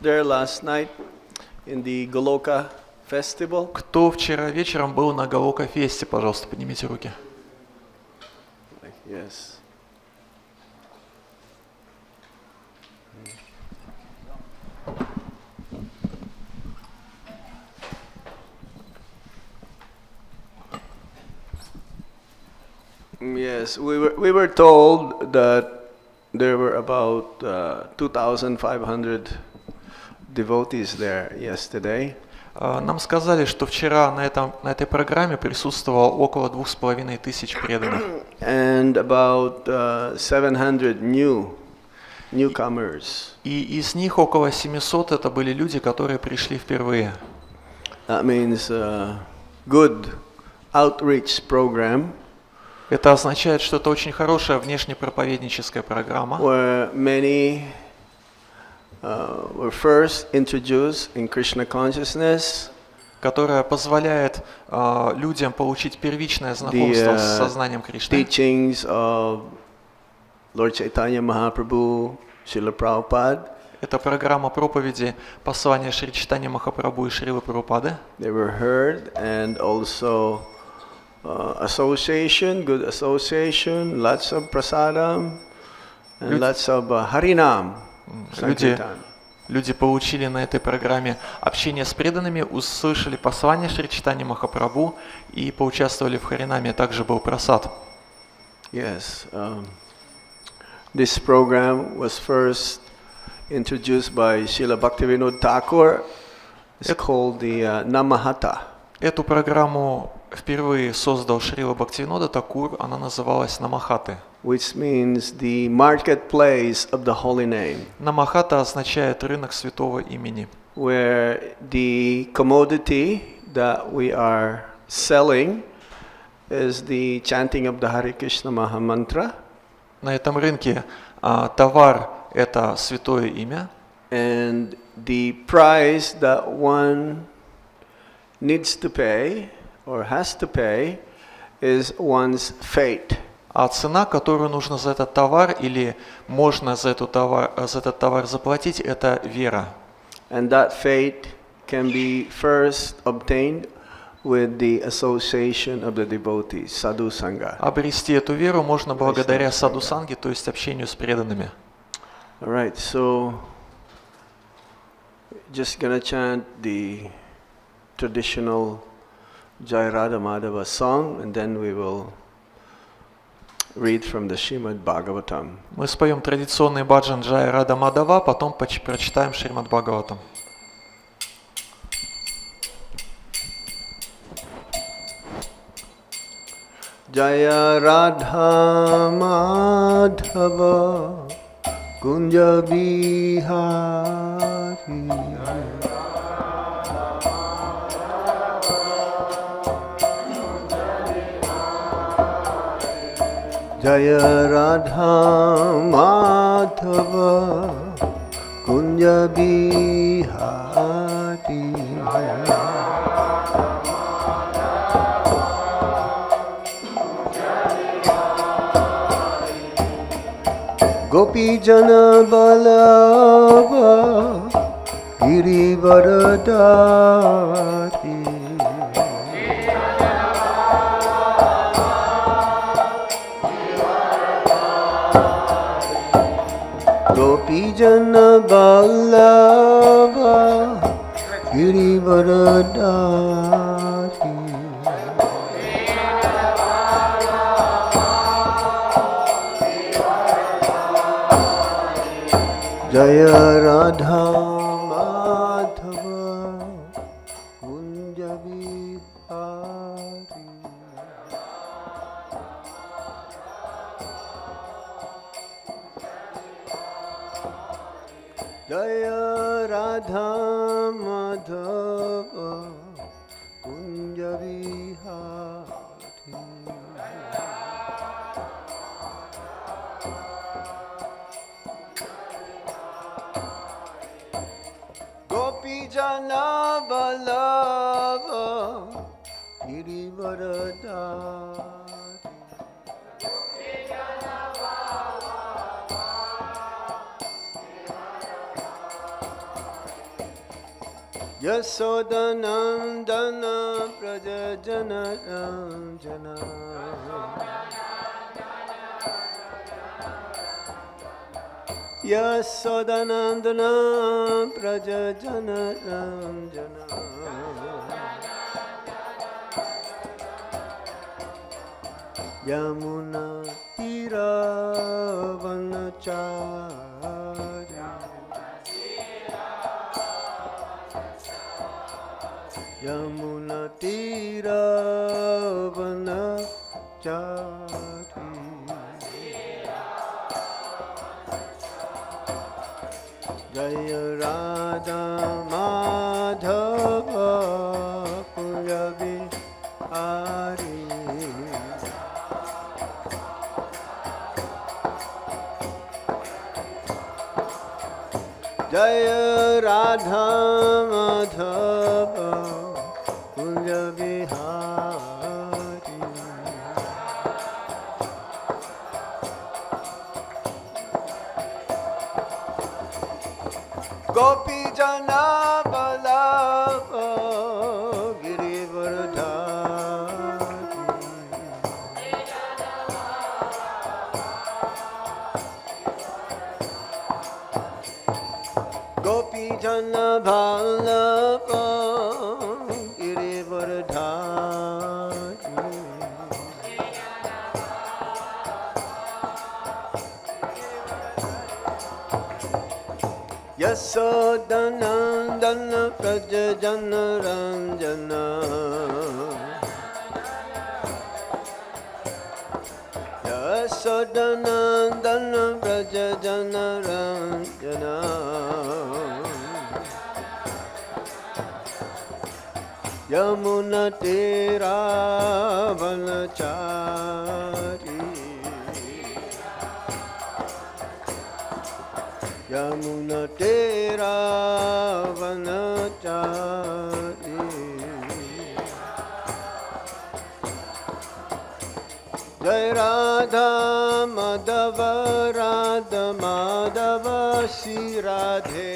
there last night in the Goloka festival? Кто вчера вечером был на Галока фесте, пожалуйста, поднимите руки. Yes. Yes, we were told that there were about 2,500 devotees there yesterday. Нам сказали, что вчера на этой программе присутствовало около 2500 преданных. And about 700 newcomers. И из них около 700 это были люди, которые пришли впервые. That means good outreach program. Это означает, что это очень хорошая внешнепроповедническая программа, Where many were first introduced in Krishna consciousness, которая позволяет людям получить первичное знакомство с сознанием Кришны. Teachings of Lord Chaitanya Mahaprabhu, Srila Prabhupada. Это программа проповеди послания Шри Чайтаньи Махапрабху и Шрилы Прабхупады. They were heard, and also association, good association, lots of prasadam, and lots of harinam. Люди получили на этой программе общение с преданными, услышали послание Шри Чайтаньи Махапрабху и поучаствовали в харинаме, также был прасад. Yes, this program was first introduced by Srila Bhaktivinoda Thakur. It's called the Namahata. Эту программу впервые создал Шрила Бхактивинода Такур, она называлась Намахаты. Which means the marketplace of the holy name. Намахата означает рынок святого имени. Where the commodity that we are selling is the chanting of the Hare Krishna Maha Mantra. На этом рынке товар – это святое имя. And the price that one needs to pay or has to pay is one's fate. А цена, которую нужно за этот товар или можно за этот товар заплатить, это вера. And that fate can be first obtained with the association of the devotees, sadhu sangha. Обрести эту веру можно благодаря саду-санге, то есть общению с преданными. All right, so just gonna chant the traditional Jai Radha Madhava song, and then we will read from the Srimad Bhagavatam. Мы споем традиционный баджан Джай Рада Мадава, потом прочитаем Шримад Бхагаватам. Jaya Radha Madhava Kunja Bihari Jaya Radha Madhava Kunja Bihari Gopi Jana Balava Giri Varadari Gopi Jana Balava Giri Varadari Jaya Radha Madhava Kunja Vihari Jaya Radha Madhava Kunja Vihari Gopi Jana Balava Giri Varadari Yasodanandana Praja Janarana Yasodanandana Praja Janarana Yamuna Tira Vanachari Yamuna Tira Vanachari Jaya Radha Madhava Puja Bihari Jaya Radha Madhava Kunja Bihari Gopi Jana Vallabha Girivardhari Gopi Jana Vallabha Girivardhari Yasodanandana Praja Janaranjana Yasodanandana Praja Janaranjana Yamuna Tira Vanachari Yamuna Tera Vanachari Jai Radha Madhava Radha Madhava Shri Radhe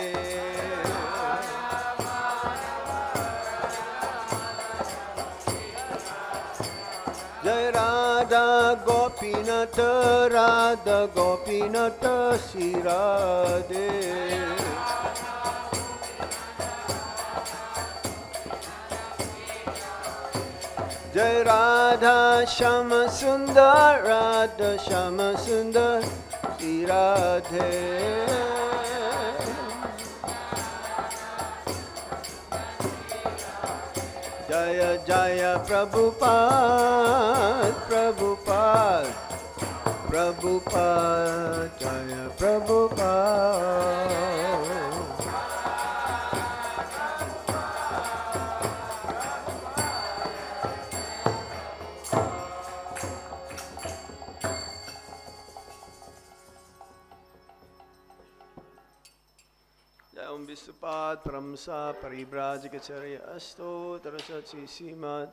Jai Radha Gopinatha Radha Gopinatha Shri Radhe Jai Radha Shama Sundar Radha Shama Sundar Shri Radhe Jaya Jaya Prabhupada Prabhupada Prabhupada Jaya Prabhupada Om Vishupad Pramsa Paribrajikacharya Asto Tarasatsi Simad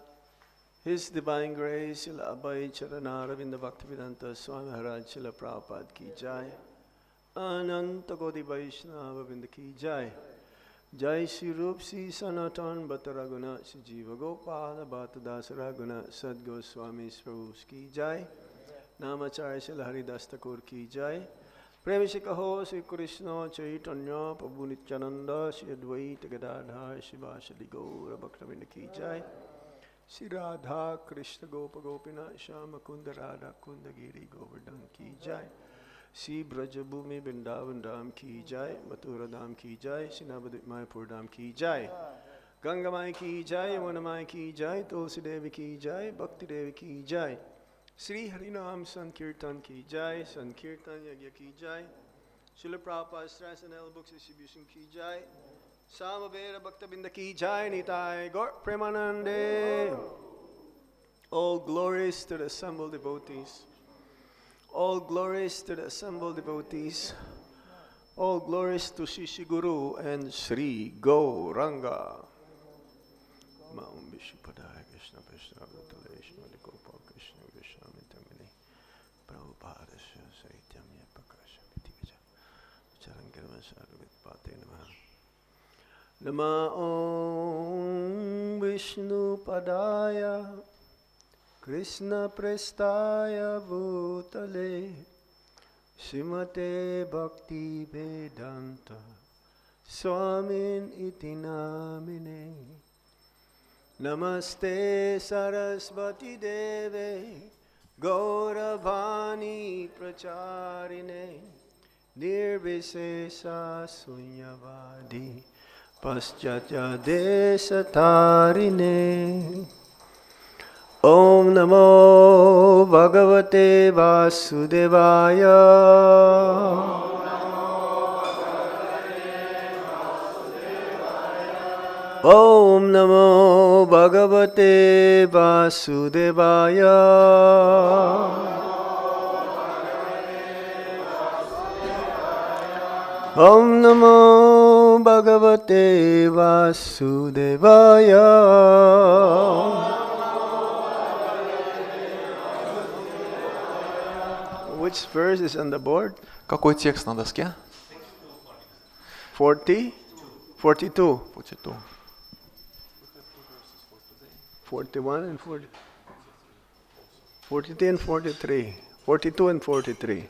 His Divine Grace Srila Abhay Charanaravinda Bhaktivedanta Swami Maharaj Srila Prabhupada Ki Jai Ananta Koti Vaishnava Vrinda Ki Jai Jai Shri Rup Shri Sanatan Bhatta Raghunath Shri Jiva Gopala Bhatta Dasa Raghunath Sad Goswami Prabhu Ki Jai Namacharya Srila Haridas Thakur Ki Jai Prem se kaho Sri Krishna Chaitanya Prabhu Nityananda Sri Advaita Gadadhar Shivasadi Gaura Bhaktavinda Ki Jai Sri Radha Krishna Gopa Gopinath Shama Kunda Radha Kunda Giri Govardhan Ki Jai Sri Brajabhumi Vrindavan Dham Ki Jai Mathura Dham Ki Jai Sri Navadvip Mayapur Dham Ki Jai Ganga Mai Ki Jai Yamuna Mai Ki Jai Tulsi Devi Ki Jai Bhakti Devi Ki Jai Sri Harinam Sankirtan Ki Jai, Sankirtan Yagya Ki Jai, Srila Prabhupada's Transcendental Books Distribution Ki Jai, Samaveda Bhaktabinda Ki Jai, Nitai Gaur Premanande. All glories to the assembled devotees. All glories to the assembled devotees. All glories to Shishi Guru and Sri Gauranga. Maum Vishupadaya Krishna Krishna Avdutalesh Madhikopal Krishna Goswami Tamini Prabhupada Saityamya Prakasha Vitigaja Charangarva Sarvit Pate Namaha Nama Om Vishnu Padaya Krishna Prestaya Bhutale Srimate Bhakti Vedanta Swamin iti namine Namaste Sarasvati Deve Gauravani Pracharine Nirvisesa Sunyavadi Paschatya Desatarine Om Namo Bhagavate Vasudevaya Om Namo Bhagavate Vasudevaya Om Namo Bhagavate Vasudevaya Which verse is on the board? Какой текст на доске? 40? 42? 42. 41 and 40. 42 and 43. 42 and 43.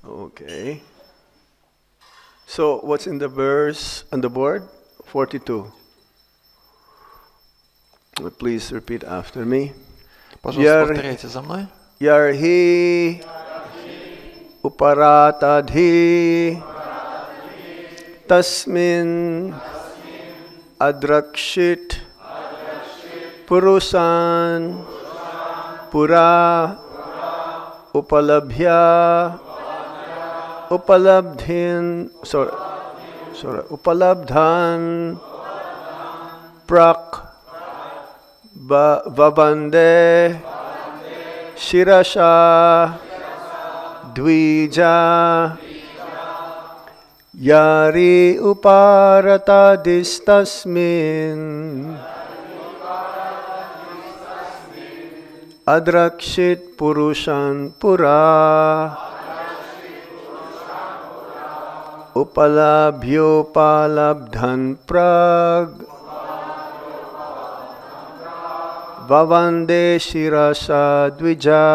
Okay. So what's in the verse on the board? 42. Please repeat after me. Пожалуйста, повторяйте за мной. Yarhi uparatadhi tasmin adrakshit purusan pura upalabhya upalabdhan prak vavande shirasha dvija yari uparatadistasmin adrakshit purushan pura upalabhyopalabdhan prag vavande shirasa dvija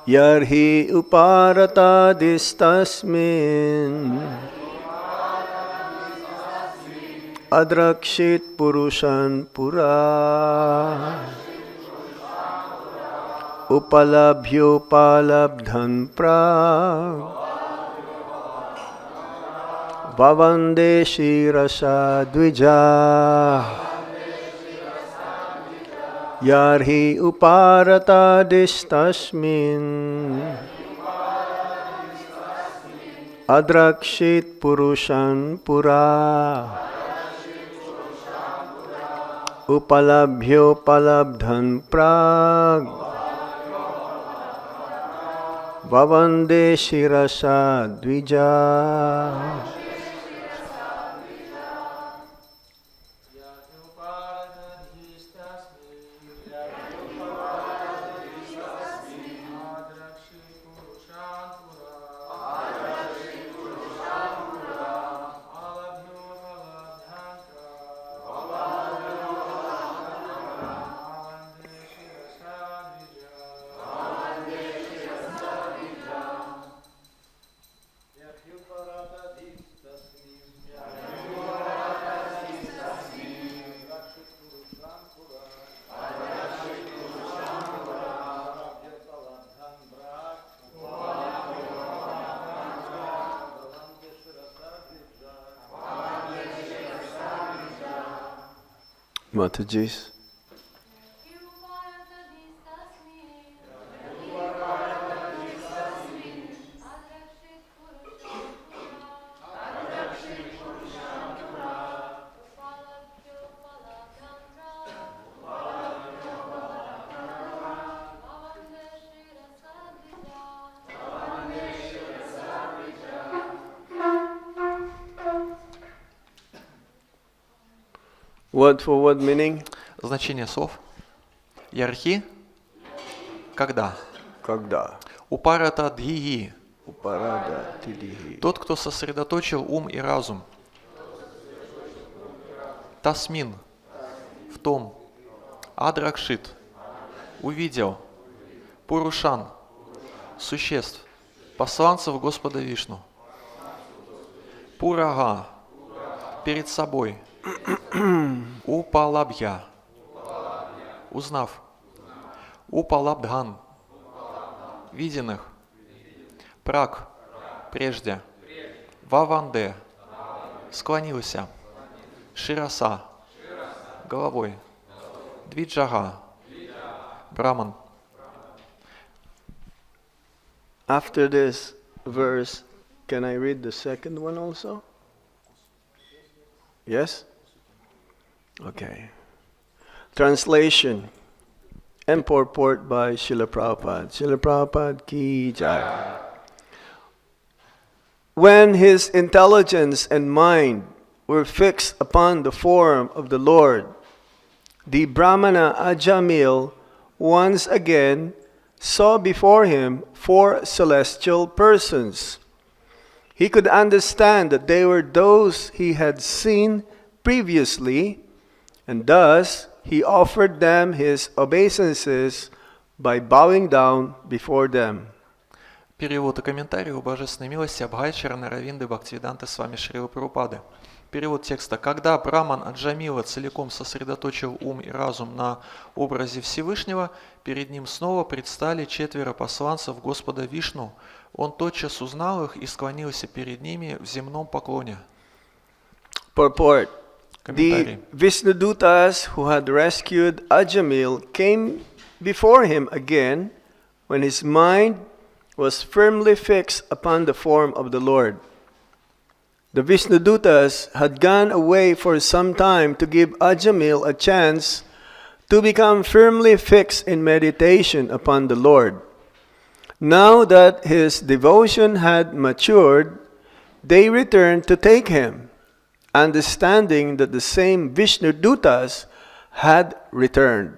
yarhi uparatadistasmin adrakshit purushan pura upalabhyopalabdhan prag vavande shirasa dvija yarhi uparatadistasmin adrakshit purushan pura upalabhyopalabdhan prag vavande shirasa dvija Mataji's. Word for word meaning? Значение слов. Ярхи. Когда? Когда? Упарата дхии. Uparada tidhi. Тот, кто сосредоточил ум и разум. Тасмин. В том. Адракшит. Увидел. Пурушан. Существ. Посланцев Господа Вишну. Пурага. Перед собой. Упалабхья. Узнав. Упалабдхан. Виденных. Прак. Прежде. Ваванде. Склонился. Шираса. Головой. Двиджага. Браман. After this verse, can I read the second one also? Yes? Okay. Translation and purport by Srila Prabhupada. Srila Prabhupada ki jai. When his intelligence and mind were fixed upon the form of the Lord, the Brahmana Ajamil once again saw before him 4 celestial persons. He could understand that they were those he had seen previously, and thus he offered them his obeisances by bowing down before them. Перевод и комментарий у Божественной милости Абхайчара Наравинды Бхактивиданты Свами Шрилы Прабхупады. Перевод текста. Когда Браман Аджамила целиком сосредоточил ум и разум на образе Всевышнего, перед ним снова предстали 4 посланцев Господа Вишну. Он тотчас узнал их и склонился перед ними в земном поклоне. Purport. Комментарий. The Vishnudutas who had rescued Ajamil came before him again when his mind was firmly fixed upon the form of the Lord. The Vishnudutas had gone away for some time to give Ajamil a chance to become firmly fixed in meditation upon the Lord. Now that his devotion had matured, they returned to take him, understanding that the same Vishnudutas had returned.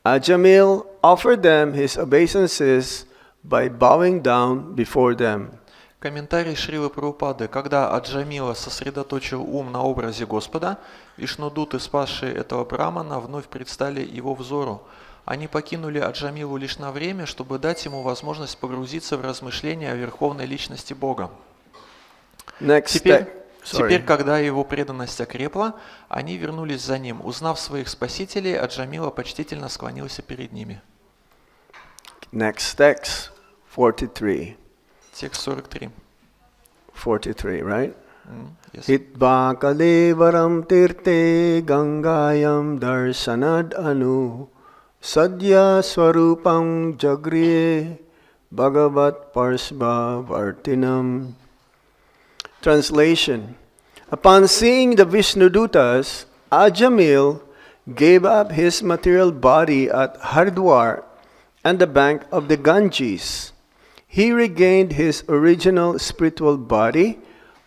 Ajamil offered them his obeisances by bowing down before them. Комментарий Шрилы Прабхупады. Когда Аджамила сосредоточил ум на образе Господа, Вишнудуты, спасшие этого брамана, вновь предстали его взору. Они покинули Аджамилу лишь на время, чтобы дать ему возможность погрузиться в размышления о верховной личности Бога. Теперь, когда его преданность окрепла, они вернулись за ним. Узнав своих спасителей, Аджамила почтительно склонился перед ними. Next text, 43. Текст 43. 43, right? Yes. Hitva kalevaram tirte gangayam darsanad anu sadya swarupam jagriye bhagavat parsva vartinam. Translation. Upon seeing the Vishnudutas, Ajamil gave up his material body at Hardwar and the bank of the Ganges. He regained his original spiritual body,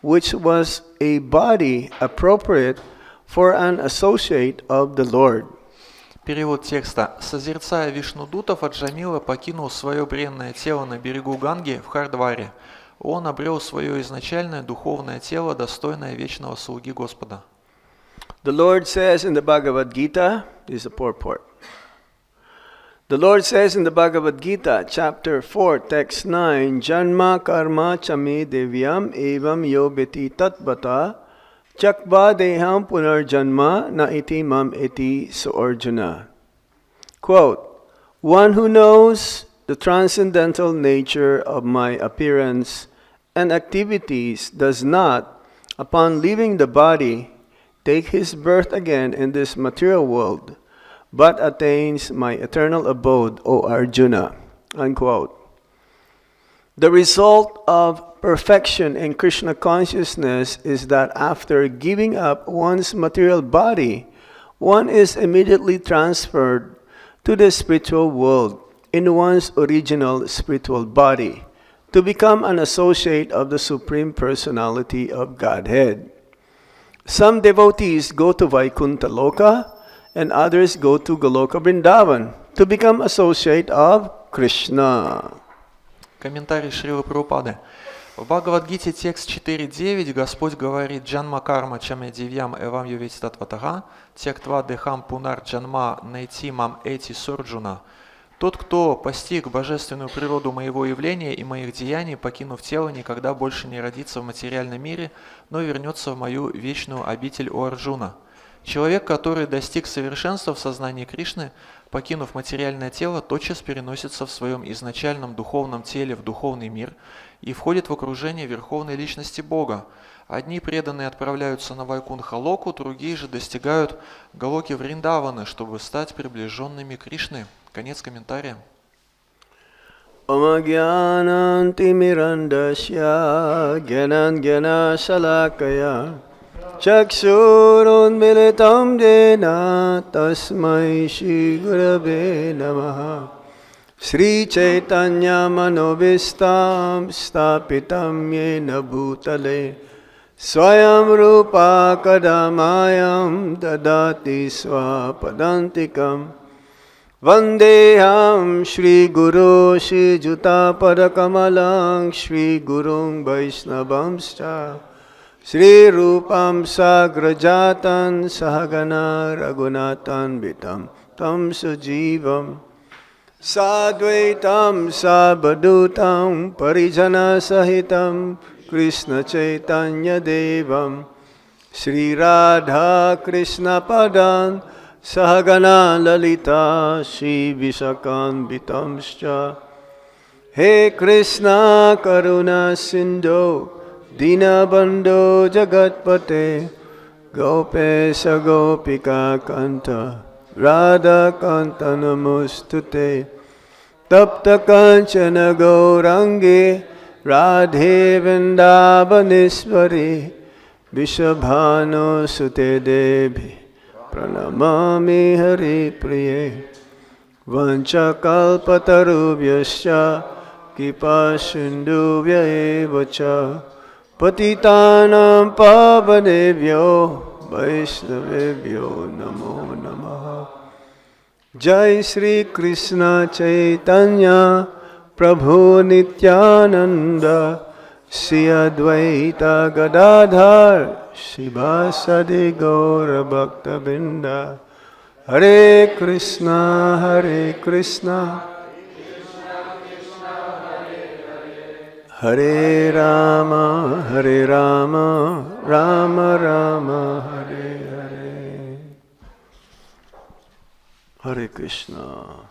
which was a body appropriate for an associate of the Lord. Перевод текста. Созерцая Вишнудутов, Аджамила покинул свое бренное тело на берегу Ганги в Хардваре. Он обрел свое изначальное духовное тело, достойное вечного слуги Господа. The Lord says in the Bhagavad Gita, this is a purport. The Lord says in the Bhagavad Gita, chapter 4, text 9, Janma karma chami devyam evam yobeti tatbata chakva deham punarjanma na iti mam iti suarjuna. Quote, one who knows the transcendental nature of my appearance and activities does not, upon leaving the body, take his birth again in this material world, but attains my eternal abode, O Arjuna. Unquote. The result of perfection in Krishna consciousness is that after giving up one's material body, one is immediately transferred to the spiritual world in one's original spiritual body to become an associate of the Supreme Personality of Godhead. Some devotees go to Vaikuntha Loka and others go to Goloka Vrindavan to become associate of Krishna. Комментарий Шрилы Прабхупады. В Бхагавад-гите текст 4.9 Господь говорит «Джанма карма чаме дивьям эвам ювети татватага, тектва дехам пунар джанма найти мам эти сорджуна». Тот, кто постиг божественную природу моего явления и моих деяний, покинув тело, никогда больше не родится в материальном мире, но вернется в мою вечную обитель у Арджуна. Человек, который достиг совершенства в сознании Кришны, покинув материальное тело, тотчас переносится в своем изначальном духовном теле в духовный мир и входит в окружение Верховной Личности Бога. Одни преданные отправляются на Вайкунха-локу, другие же достигают Галоки Вриндаваны, чтобы стать приближенными Кришны. Конец комментария. Amagyanantimirandasya gyanangana salakaya Chaksurunmilitam jena tasmai Shri Gurave namaha Sri Chaitanya Manobhistam Stapitam Yena Bhutale Swayam Rupa Kadamayam Dadati Swapadantikam Vandeham Shri Guru Shri Juta Padakamalang Shri Gurung Vaisnavamscha Shri Rupam Sagrajatan Sahagana Raghunatan Vitam Tam Sujivam Sadvaitam Sabadutam Parijana Sahitam Krishna Chaitanya Devam Shri Radha Krishna Padan Sahagana Lalita Shri Visakan Vitamscha He Krishna Karuna Sindhu Dina Bandhu Jagatpate Gopesha Gopika Kanta Radha Kanta Namostute Tapta Kanchana Gaurangi Radhe Vrindavaneshwari Vishabhano Sute Devi Pranamami Hari Priye Vancha Kalpatarubhyasya Kipa Sindhuvya Evacha Patitanam Pavanebhyo Vaishnavebhyo Namo Namaha Jai Sri Krishna Chaitanya Prabhu Nityananda Shri Advaita Gadadhar Shivasadi Gaura Bhakta Binda Hare Krishna Hare Krishna Hare Rama Hare Rama Rama Rama Hare Hare Hare Krishna.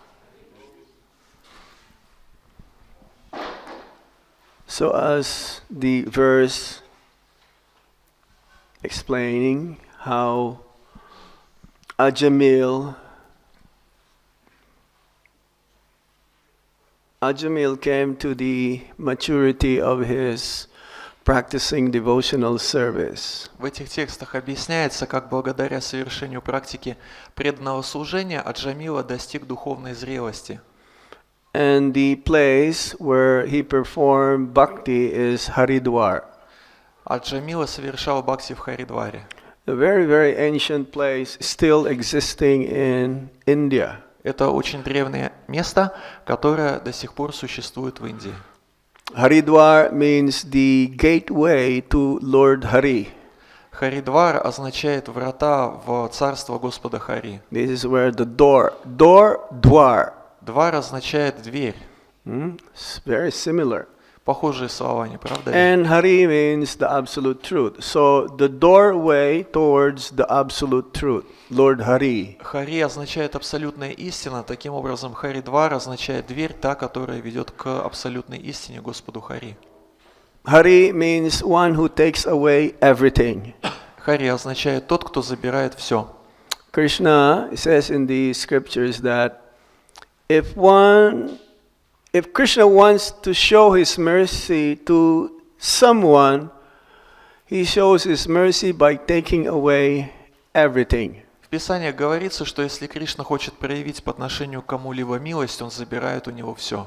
So as the verse explaining how Ajamil came to the maturity of his practicing devotional service. В этих текстах объясняется, как благодаря совершению практики преданного служения Аджамила достиг духовной зрелости. And the place where he performed bhakti is Haridwar. Аджамила совершал бхакти в Харидваре. A very, very ancient place still existing in India. Это очень древнее место, которое до сих пор существует в Индии. Haridwar means the gateway to Lord Hari. Харидвар означает врата в царство Господа Хари. This is where the dwar. Двар означает дверь. It's very similar. Похожие слова, не правда ли? And Hari means the absolute truth. So the doorway towards the absolute truth, Lord Hari. Хари означает абсолютная истина, таким образом Харидвар означает дверь, та, которая ведет к абсолютной истине Господу Хари. Hari means one who takes away everything. Хари означает тот, кто забирает все. Krishna says in the scriptures that if Krishna wants to show his mercy to someone, he shows his mercy by taking away everything. В Писании говорится, что если Кришна хочет проявить по отношению к кому-либо милость, он забирает у него все.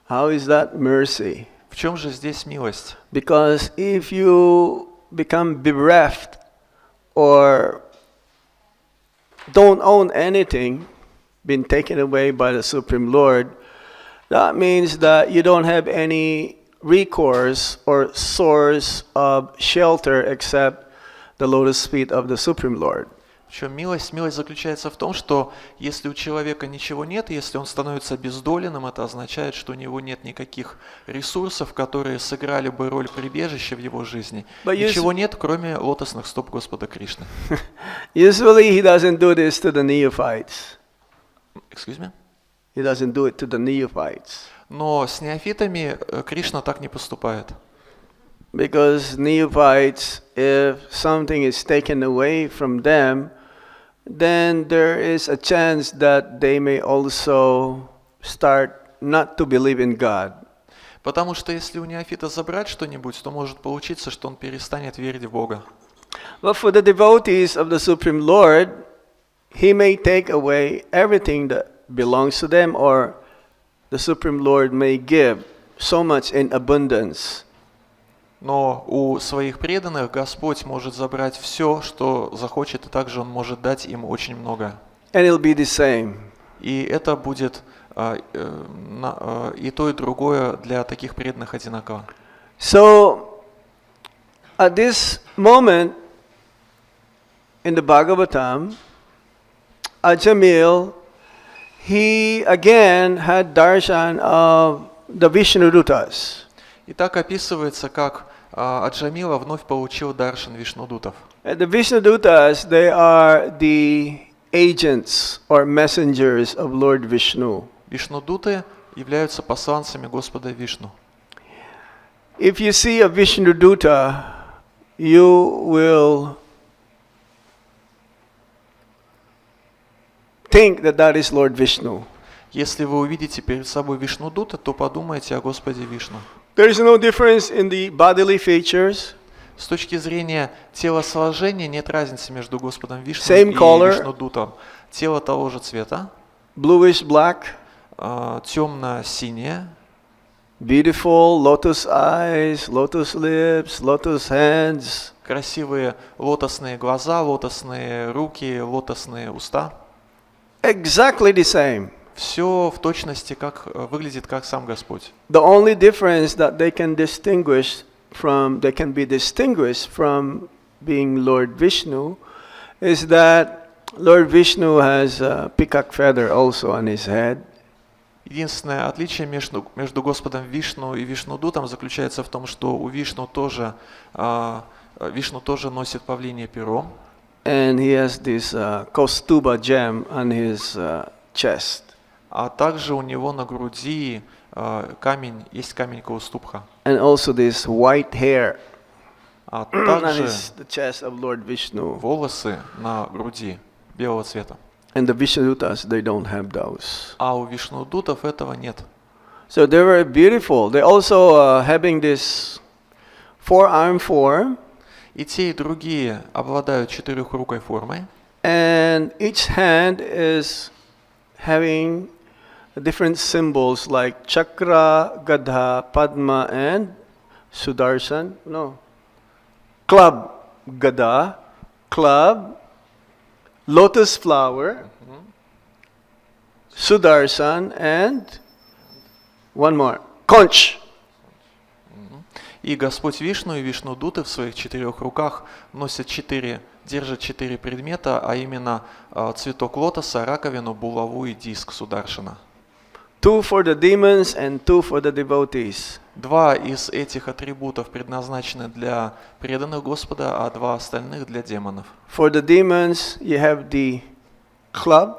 How is that mercy? В чем же здесь милость? Because if you become bereft or don't own anything, been taken away by the Supreme Lord, That means that you don't have any recourse or source of shelter except the lotus feet of the Supreme Lord. Причем милость заключается в том, что если у человека ничего нет, если он становится обездоленным, это означает, что у него нет никаких ресурсов, которые сыграли бы роль прибежища в его жизни. Ничего нет, кроме лотосных стоп Господа Кришны. Usually he doesn't do this to the neophytes. Excuse me? He doesn't do it to the neophytes. Но с неофитами Кришна так не поступает. Because neophytes, if something is taken away from them, then there is a chance that they may also start not to believe in God. Потому что если у неофита забрать что-нибудь, то может получиться, что он перестанет верить в Бога. But for the devotees of the Supreme Lord, He may take away everything that belongs to them, or the Supreme Lord may give so much in abundance. Но у своих преданных Господь может забрать все, что захочет, и также Он может дать им очень много. And it'll be the same. И это будет и то, и другое для таких преданных одинаково. So, at this moment in the Bhagavatam, Ajamil, he again had darshan of the Vishnudutas. И так описывается, как Аджамила вновь получил даршан Вишнудутов. And the Vishnudutas, they are the agents or messengers of Lord Vishnu. Вишнудуты являются посланцами Господа Вишну. If you see a Vishnuduta, you will think that that is Lord Vishnu. Если вы увидите перед собой Вишнудута, то подумайте о Господе Вишну. There is no difference in the bodily features. С точки зрения телосложения нет разницы между Господом Вишну Same и color. Вишнудутом. Тело того же цвета, Bluish black, темно-синее, beautiful lotus eyes, lotus lips, lotus hands. красивые лотосные глаза, лотосные руки, лотосные уста. Exactly the same. Все в точности выглядит как сам Господь. The only difference that they can be distinguished from being Lord Vishnu is that Lord Vishnu has a peacock feather also on his head. Единственное отличие между Господом Вишну и Вишнудутом заключается в том, что у Вишну тоже носит павлинье перо. And he has this Kaustuba gem on his chest. А также у него на груди есть камень Каустубха. And also this white hair А on также the chest of Lord Vishnu. волосы на груди белого цвета. And the Vishnudutas, they don't have those. А у Вишнудутов этого нет. So they were beautiful. They also having this four-arm form. И те, и другие обладают четырехрукой формой. And each hand is having different symbols like chakra, gadha, padma, and sudarshan. No. Club, gada, club, lotus flower, sudarshan, and one more. Conch. И Господь Вишну и Вишнудуты в своих четырех руках держат четыре предмета, а именно цветок лотоса, раковину, булаву и диск сударшана. 2 for the demons and 2 for the devotees. Два из этих атрибутов предназначены для преданных Господа, а два остальных для демонов. For the demons, you have the club,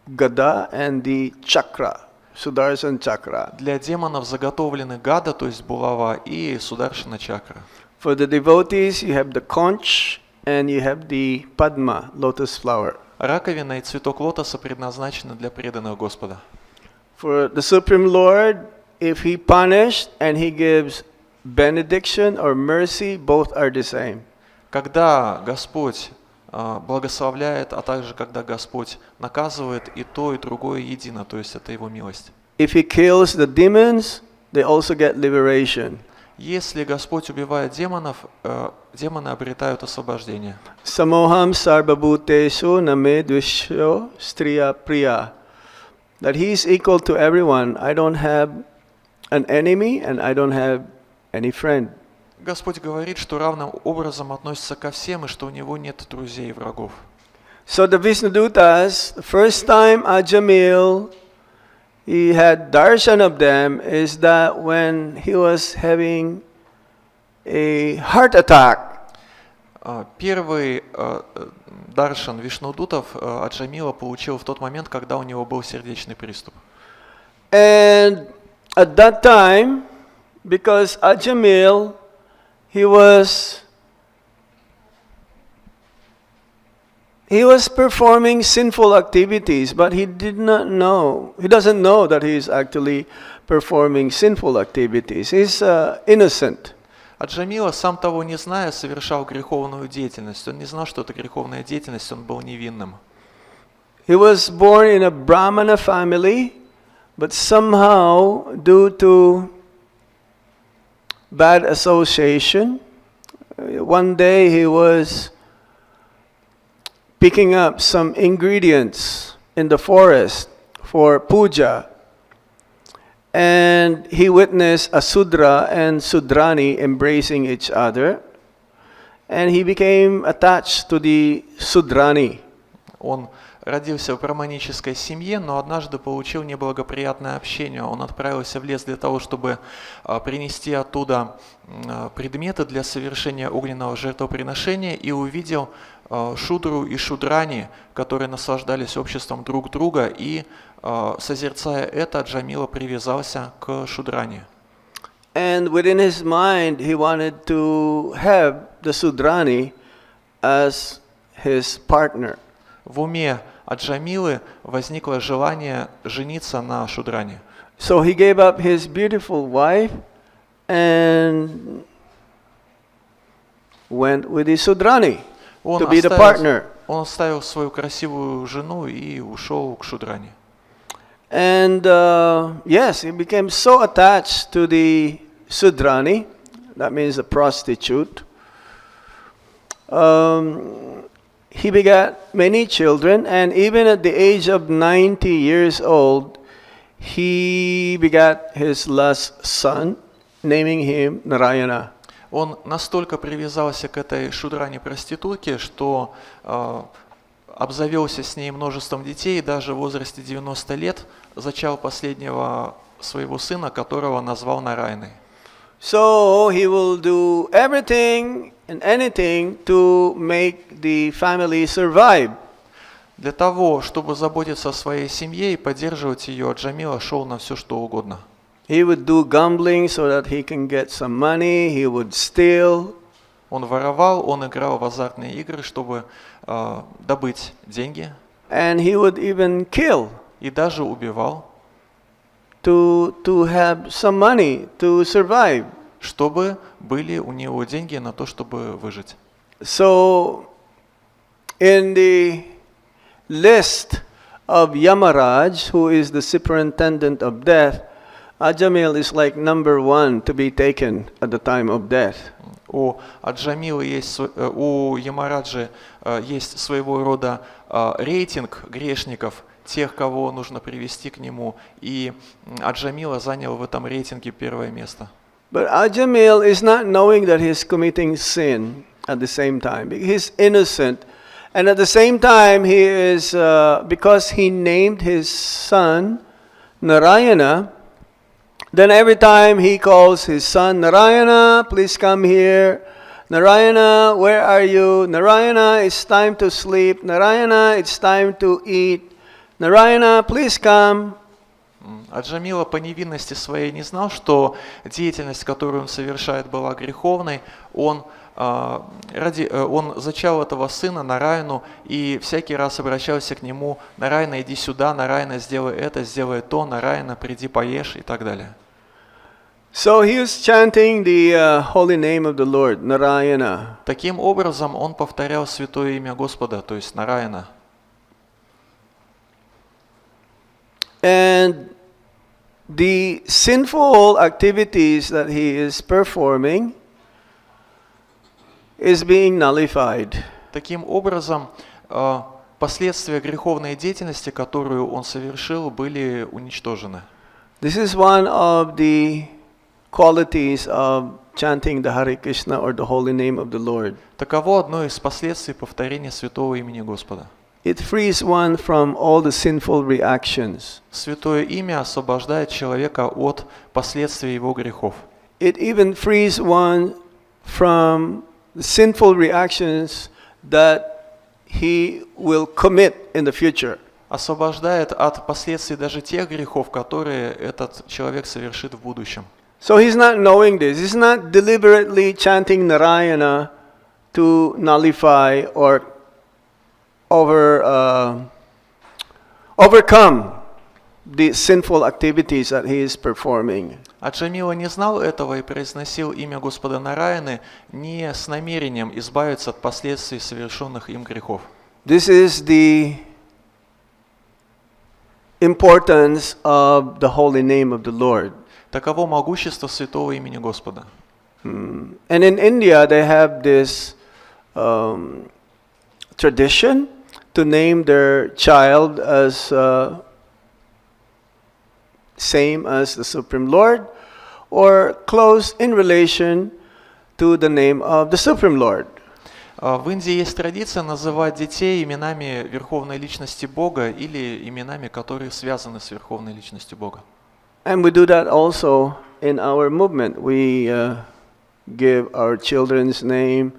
gada, and the chakra, sudarshan chakra. Для демонов заготовлены гада, то есть булава, и сударшана чакра. For the devotees, you have the conch and you have the padma, lotus flower. Раковина и цветок лотоса предназначены для преданных Господа. For the Supreme Lord, if He punished and He gives benediction or mercy, both are the same. Когда Господь благословляет, а также когда Господь наказывает, и то, и другое едино, то есть это Его милость. If He kills the demons, they also get liberation. Если Господь убивает демонов, демоны обретают освобождение. Samoham sarvabhuteshu name dvishyo striya priya. that he's equal to everyone. I don't have an enemy and I don't have any friend. Господь говорит, что равным образом относится ко всем, и что у него нет друзей и врагов. So the Vishnudutas, the first time Ajamil, he had darshan of them is that when he was having a heart attack. Первый даршан Вишнудутов Аджамила получил в тот момент, когда у него был сердечный приступ. And at that time, because Ajamil, he was performing sinful activities, but he doesn't know that he is actually performing sinful activities. He's innocent. Аджамила, сам того не зная, совершал греховную деятельность. Он не знал, что это греховная деятельность, он был невинным. He was born in a Brahmana family, but somehow, due to bad association, one day he was picking up some ingredients in the forest for puja, and he witnessed a Sudra and Sudrani embracing each other, and he became attached to the Sudrani. Он родился в браманической семье, но однажды получил неблагоприятное общение. Он отправился в лес для того, чтобы принести оттуда предметы для совершения огненного жертвоприношения, и увидел шудру и шудрани, которые наслаждались обществом друг друга, и, созерцая это, Джамила привязался к шудрани. And within his mind, he wanted to have the Sudrani as his partner. В уме Аджамилы возникло желание жениться на шудране. So he gave up his beautiful wife and went with the Sudrani to be the partner. Он оставил свою красивую жену и ушел к шудране. And yes, he became so attached to the Sudrani, that means a prostitute. He begat many children, and even at the age of 90 years old, he begat his last son, naming him Narayana. Он настолько привязался к этой шудране-проститутке, что обзавелся с ней множеством детей, и даже в возрасте 90 лет зачал последнего своего сына, которого назвал Нарайной. So he will do everything and anything to make the family survive. Для того, чтобы заботиться о своей семье и поддерживать ее, Джамила шел на все, что угодно. He would do gambling so that he can get some money. He would steal. Он воровал, он играл в азартные игры, чтобы добыть деньги. And he would even kill. И даже убивал. To have some money to survive. Чтобы были у него деньги на то, чтобы выжить. So, in the list of Yamaraj, who is the superintendent of death, Ajamil is like number one to be taken at the time of death. У Аджамила есть, у Ямараджи есть своего рода рейтинг грешников, тех, кого нужно привести к нему, и Аджамила занял в этом рейтинге первое место. But Ajamil is not knowing that he's committing sin at the same time. He's innocent, and at the same time he is, because he named his son Narayana, then every time he calls his son, Narayana, please come here. Narayana, where are you? Narayana, it's time to sleep. Narayana, it's time to eat. Narayana, please come. Аджамила по невинности своей не знал, что деятельность, которую он совершает, была греховной. Он зачал этого сына Нараяну и всякий раз обращался к нему: Нараяна, иди сюда, Нараяна, сделай это, сделай то, Нараяна, приди, поешь и так далее. So he was chanting the holy name of the Lord, Narayana. Таким образом он повторял святое имя Господа, то есть Нараяна. And the sinful activities that he is performing is being nullified. Таким образом, последствия греховной деятельности, которую он совершил, были уничтожены. This is one of the qualities of chanting the Hare Krishna or the holy name of the Lord. Таково одно из последствий повторения святого имени Господа. It frees one from all the sinful reactions. Святое имя освобождает человека от последствий его грехов. It even frees one from the sinful reactions that he will commit in the future. Освобождает от последствий даже тех грехов, которые этот человек совершит в будущем. So he's not knowing this. He's not deliberately chanting Narayana to nullify or overcome the sinful activities that he is performing. А Джамила не знал этого и произносил имя Господа Нараяны не с намерением избавиться от последствий совершенных им грехов. This is the importance of the holy name of the Lord. Таково могущество святого имени Господа. And in India, they have this tradition to name their child as same as the Supreme Lord or close in relation to the name of the Supreme Lord. В Индии есть традиция называть детей именами Верховной Личности Бога или именами, которые связаны с Верховной Личностью Бога. And we do that also in our movement. We give our children's name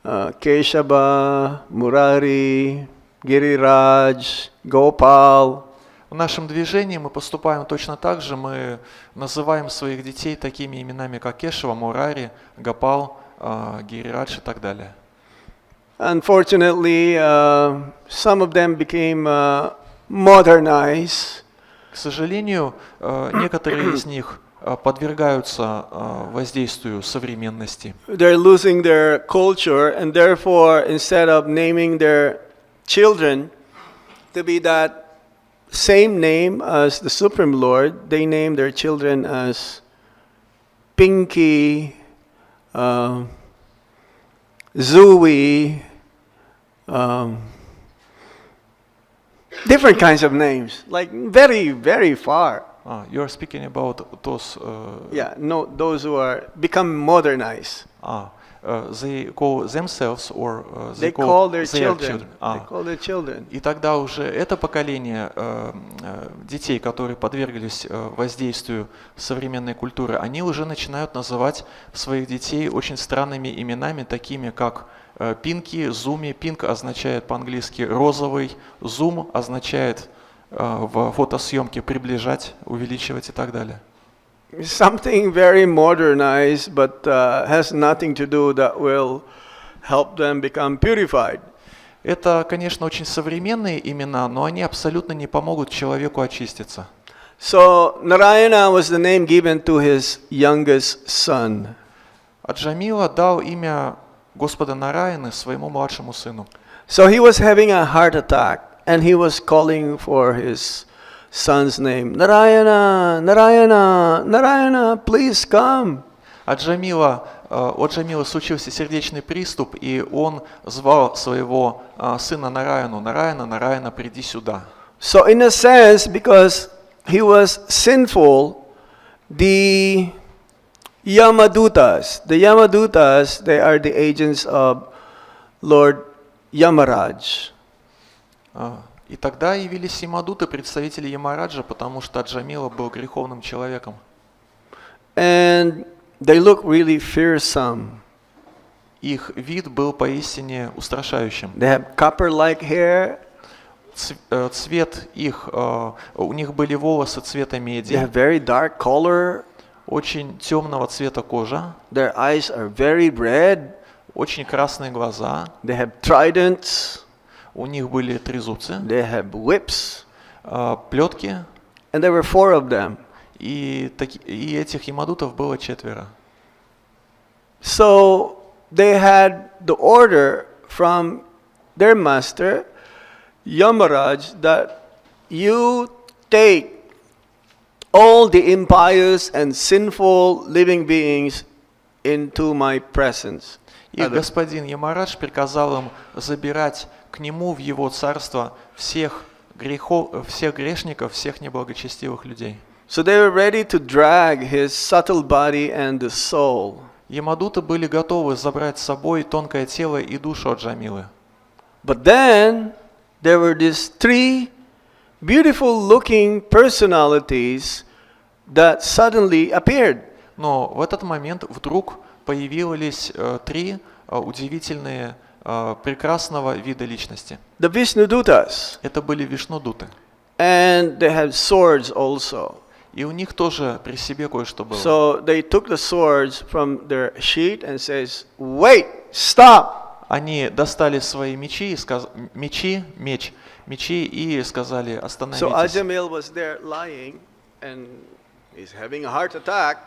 Keshava, Murari, Giriraj, Gopal. В нашем движении мы поступаем точно так же. Мы называем своих детей такими именами, как Кешава, Мурари, Гопал, Гирирадж и так далее. Unfortunately, some of them became modernized. К сожалению, некоторые из них подвергаются воздействию современности. They're losing their culture, and therefore, instead of naming their children to be that same name as the Supreme Lord, they name their children as Pinky, Zooey, different kinds of names, like very, very far. You are speaking about those. Those who are become modernized. They call themselves or they call their children. They call their children. И тогда уже это поколение детей, которые подверглись воздействию современной культуры, они уже начинают называть своих детей очень странными именами, такими как Пинки, Зуми. Пинк означает по-английски розовый, Зум означает в фотосъемке приближать, увеличивать и так далее. Something very modernized, but has nothing to do that will help them become purified. Это, конечно, очень современные имена, но они абсолютно не помогут человеку очиститься. So Narayana was the name given to his youngest son. А Джамила дал имя Господа Нараяны своему младшему сыну. So he was having a heart attack, and he was calling for his son's name. Narayana, Narayana, Narayana, please come. У Джамила случился сердечный приступ, и он звал своего сына Нараяну. Нараяна, Нараяна, приди сюда. So in a sense, because he was sinful, the Yamadutas, they are the agents of Lord Yamaraj. И тогда явились Ямадуты, представители Ямараджа, потому что Джамила был греховным человеком. And they look really fearsome. Их вид был поистине устрашающим. They have copper-like hair. Цвет их, у них были волосы цвета меди. They have very dark color. Очень темного цвета кожа. Their eyes are very red. Очень красные глаза. They have tridents. У них были трезубцы. They have whips. Плетки. And there were 4 of them. И этих ямадутов было 4. So they had the order from their master, Yamaraj, that you take all the impious and sinful living beings into my presence. Их господин Ямарадж приказал им забирать к нему в его царство всех грешников, всех неблагочестивых людей. So they were ready to drag his subtle body and the soul. Ямадуты были готовы забрать с собой тонкое тело и душу от Джамилы. But then there were these three beautiful looking personalities that suddenly appeared. Но в этот момент вдруг появились три удивительные, прекрасного вида личности. The Vishnudutas. Это были вишнудуты. And they had swords also. И у них тоже при себе кое-что было. So they took the swords from their sheath and says, "Wait, stop." Они достали свои мечи и сказали: So остановитесь. Ajamil was there lying and he's having a heart attack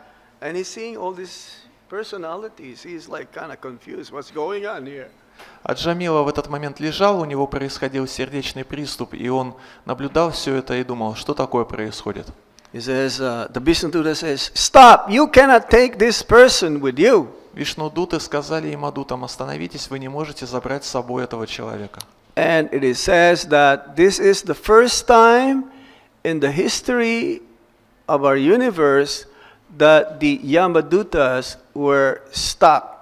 and he's seeing all these personalities. He's like kind of confused. What's going on here? А Джамила в этот момент лежал, у него происходил сердечный приступ, и он наблюдал все это и думал, что такое происходит. He says, the Vishnuduta says, "Stop! You cannot take this person with you." Вишнудуты сказали Ямадутам: остановитесь, вы не можете забрать с собой этого человека. And it says that this is the first time in the history of our universe that the Yamadutas were stopped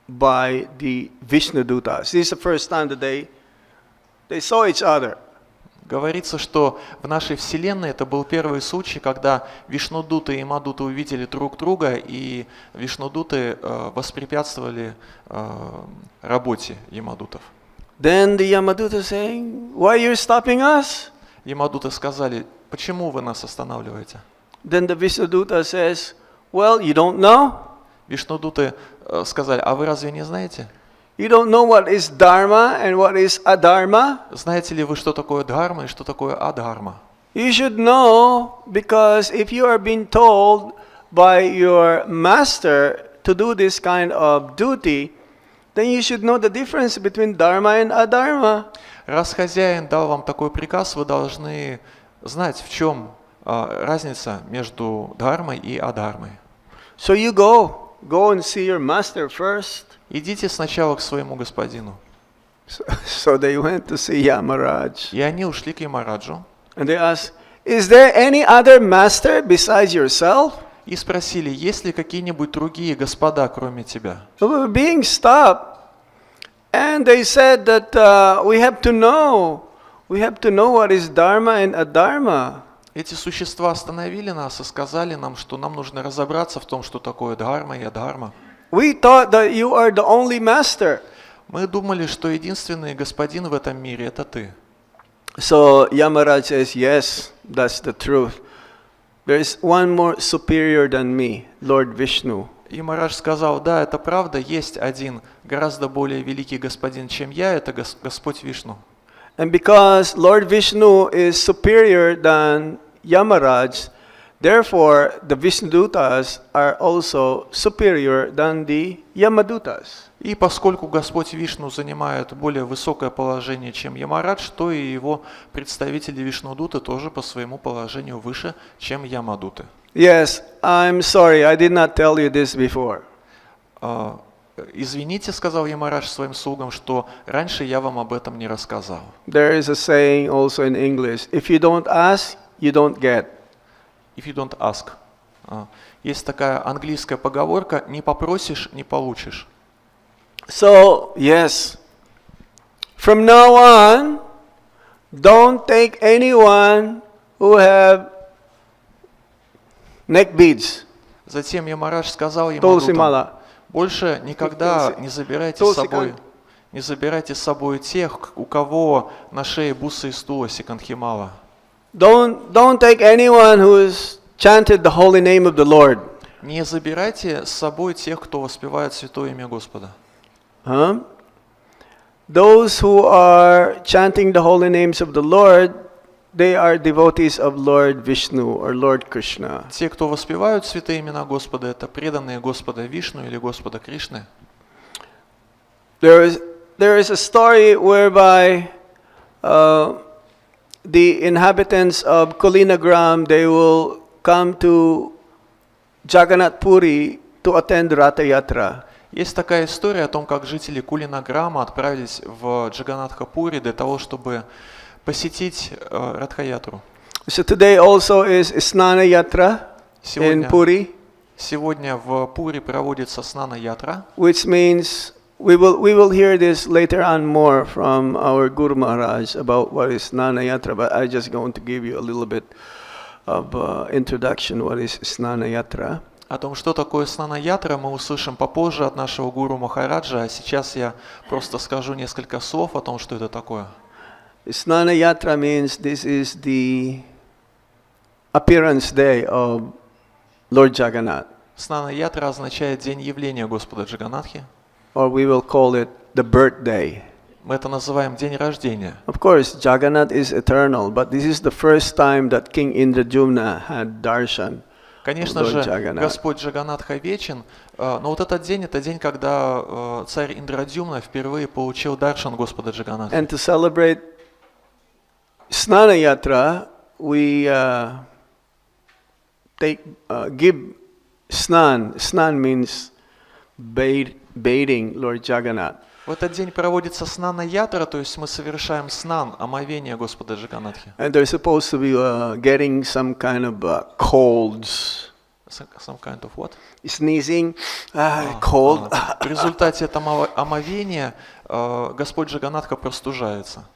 by the Vishnudutas. This is the first time that they saw each other. Говорится, что в нашей Вселенной это был первый случай, когда Вишнудуты и Ямадуты увидели друг друга, и Вишнудуты воспрепятствовали работе Ямадутов. Then the Yamaduta saying, "Why are you stopping us?" Ямадуты сказали: почему вы нас останавливаете? Then the Vishnuduta says, "Well, you don't know? Вишнудуты сказали: а вы разве не знаете? You don't know what is dharma and what is adharma? Знаете ли вы, что такое дхарма и что такое адхарма? You should know, because if you are being told by your master to do this kind of duty, then you should know the difference between dharma and adharma." Раз хозяин дал вам такой приказ, вы должны знать, в чем разница между дхармой и адхармой. So you go and see your master first. Идите сначала к своему господину. So they went to see Yamaraj. И они ушли к Ямараджу And they asked, "Is there any other master besides yourself?" и спросили: есть ли какие-нибудь другие господа, кроме тебя? We were being stopped. And they said that we have to know what is dharma and adharma. Эти существа остановили нас и сказали нам, что нам нужно разобраться в том, что такое дхарма и адхарма. We thought that you are the only master. Мы думали, что единственный господин в этом мире – это ты. So Yamaraj says, "Yes, that's the truth. There is one more superior than me, Lord Vishnu." Ямарадж сказал: да, это правда, есть один гораздо более великий господин, чем я, это Господь Вишну. And because Lord Vishnu is superior than Yamaraj, therefore the Vishnudutas are also superior than the Yamadutas. И поскольку Господь Вишну занимает более высокое положение, чем Ямарадж, то и его представители Вишнудуты тоже по своему положению выше, чем Ямадуты. Yes, I'm sorry, I did not tell you this before. Извините, сказал Ямарадж своим слугам, что раньше я вам об этом не рассказал. There is a saying also in English, if you don't ask, you don't get. If you don't ask. Есть такая английская поговорка: не попросишь, не получишь. So, yes, from now on, don't take anyone who have neck beads. Затем Ямарадж сказал Тулси Ямадутам: мала. больше никогда не забирайте с собой тех, у кого на шее бусы из туласи кантхимала. Don't take anyone who has chanted the holy name of the Lord. Не забирайте с собой тех, кто воспевает святое имя Господа. Those who are chanting the holy names of the Lord, they are devotees of Lord Vishnu or Lord Krishna. Те, кто воспевают святые имена Господа, это преданные Господа Вишну или Господа Кришны. There is a story whereby the inhabitants of Kulinagram, they will come to Jagannath Puri to attend Ratha Yatra. Есть такая история о том, как жители Кулинаграма отправились в Джаганатха-Пури для того, чтобы посетить Радхаятру. So today also is Snana Yatra in Puri, Сегодня в Пури проводится Снана-ятра, which means we will hear this later on more from our Guru Maharaj about what is Snana Yatra, but I just going to give you a little bit of introduction what is Snana Yatra. О том, что такое Снана-ятра, мы услышим попозже от нашего гуру Махараджа, а сейчас я просто скажу несколько слов о том, что это такое. Snana Yatra means this is the appearance day of Lord Jagannath, Снана-ятра означает день явления Господа Джаганатхи. or we will call it the birthday. Мы это называем день рождения. Of course, Jagannath is eternal, but this is the first time that King Indradyumna had darshan. Конечно же, Господь Джаганатха вечен, но вот этот день, это день, когда царь Индрадюмна впервые получил даршан Господа Джаганатха. And to celebrate Snana Yatra, we give snan. Snan means bathing Lord Jagannath. В этот день проводится снана-ятра, то есть мы совершаем снан, омовение Господа Джаганатхи. And they're supposed to be getting some kind of colds. Some kind of what? Sneezing, cold. В результате этого омовения Господь Джаганатха простужается.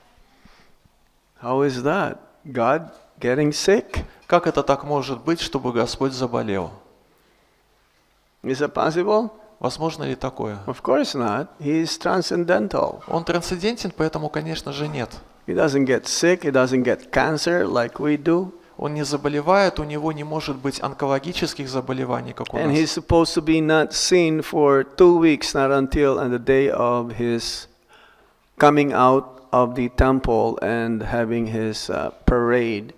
How is that? God getting sick? Как это так может быть, чтобы Господь заболел? Is it possible? Возможно ли такое? Of course not. He is transcendental. Он трансцендентен, поэтому, конечно же, нет. He doesn't get sick. He doesn't get cancer like we do. Он не заболевает, у него не может быть онкологических заболеваний, как у And he's нас. supposed to be not seen for 2 weeks, not until on the day of his coming out of the temple and having his parade,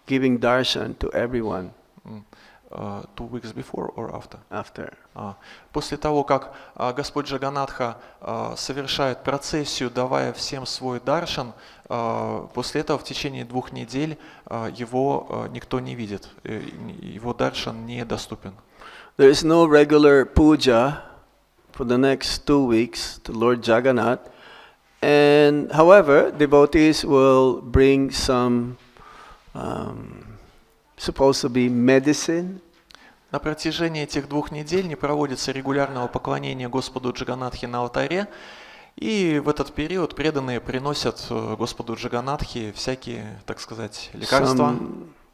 giving darshan to everyone. 2 weeks before or after? After. После того, как Господь Джаганатха совершает процессию, давая всем свой даршан, после этого в течение 2 недель его никто не видит, его даршан недоступен. There is no regular puja for the next 2 weeks to Lord Jagannath. And however, devotees will bring some supposed to be medicine. На протяжении этих 2 недель не проводится регулярного поклонения Господу Джаганатхе на алтаре, и в этот период преданные приносят Господу Джаганатхе всякие, так сказать, лекарства.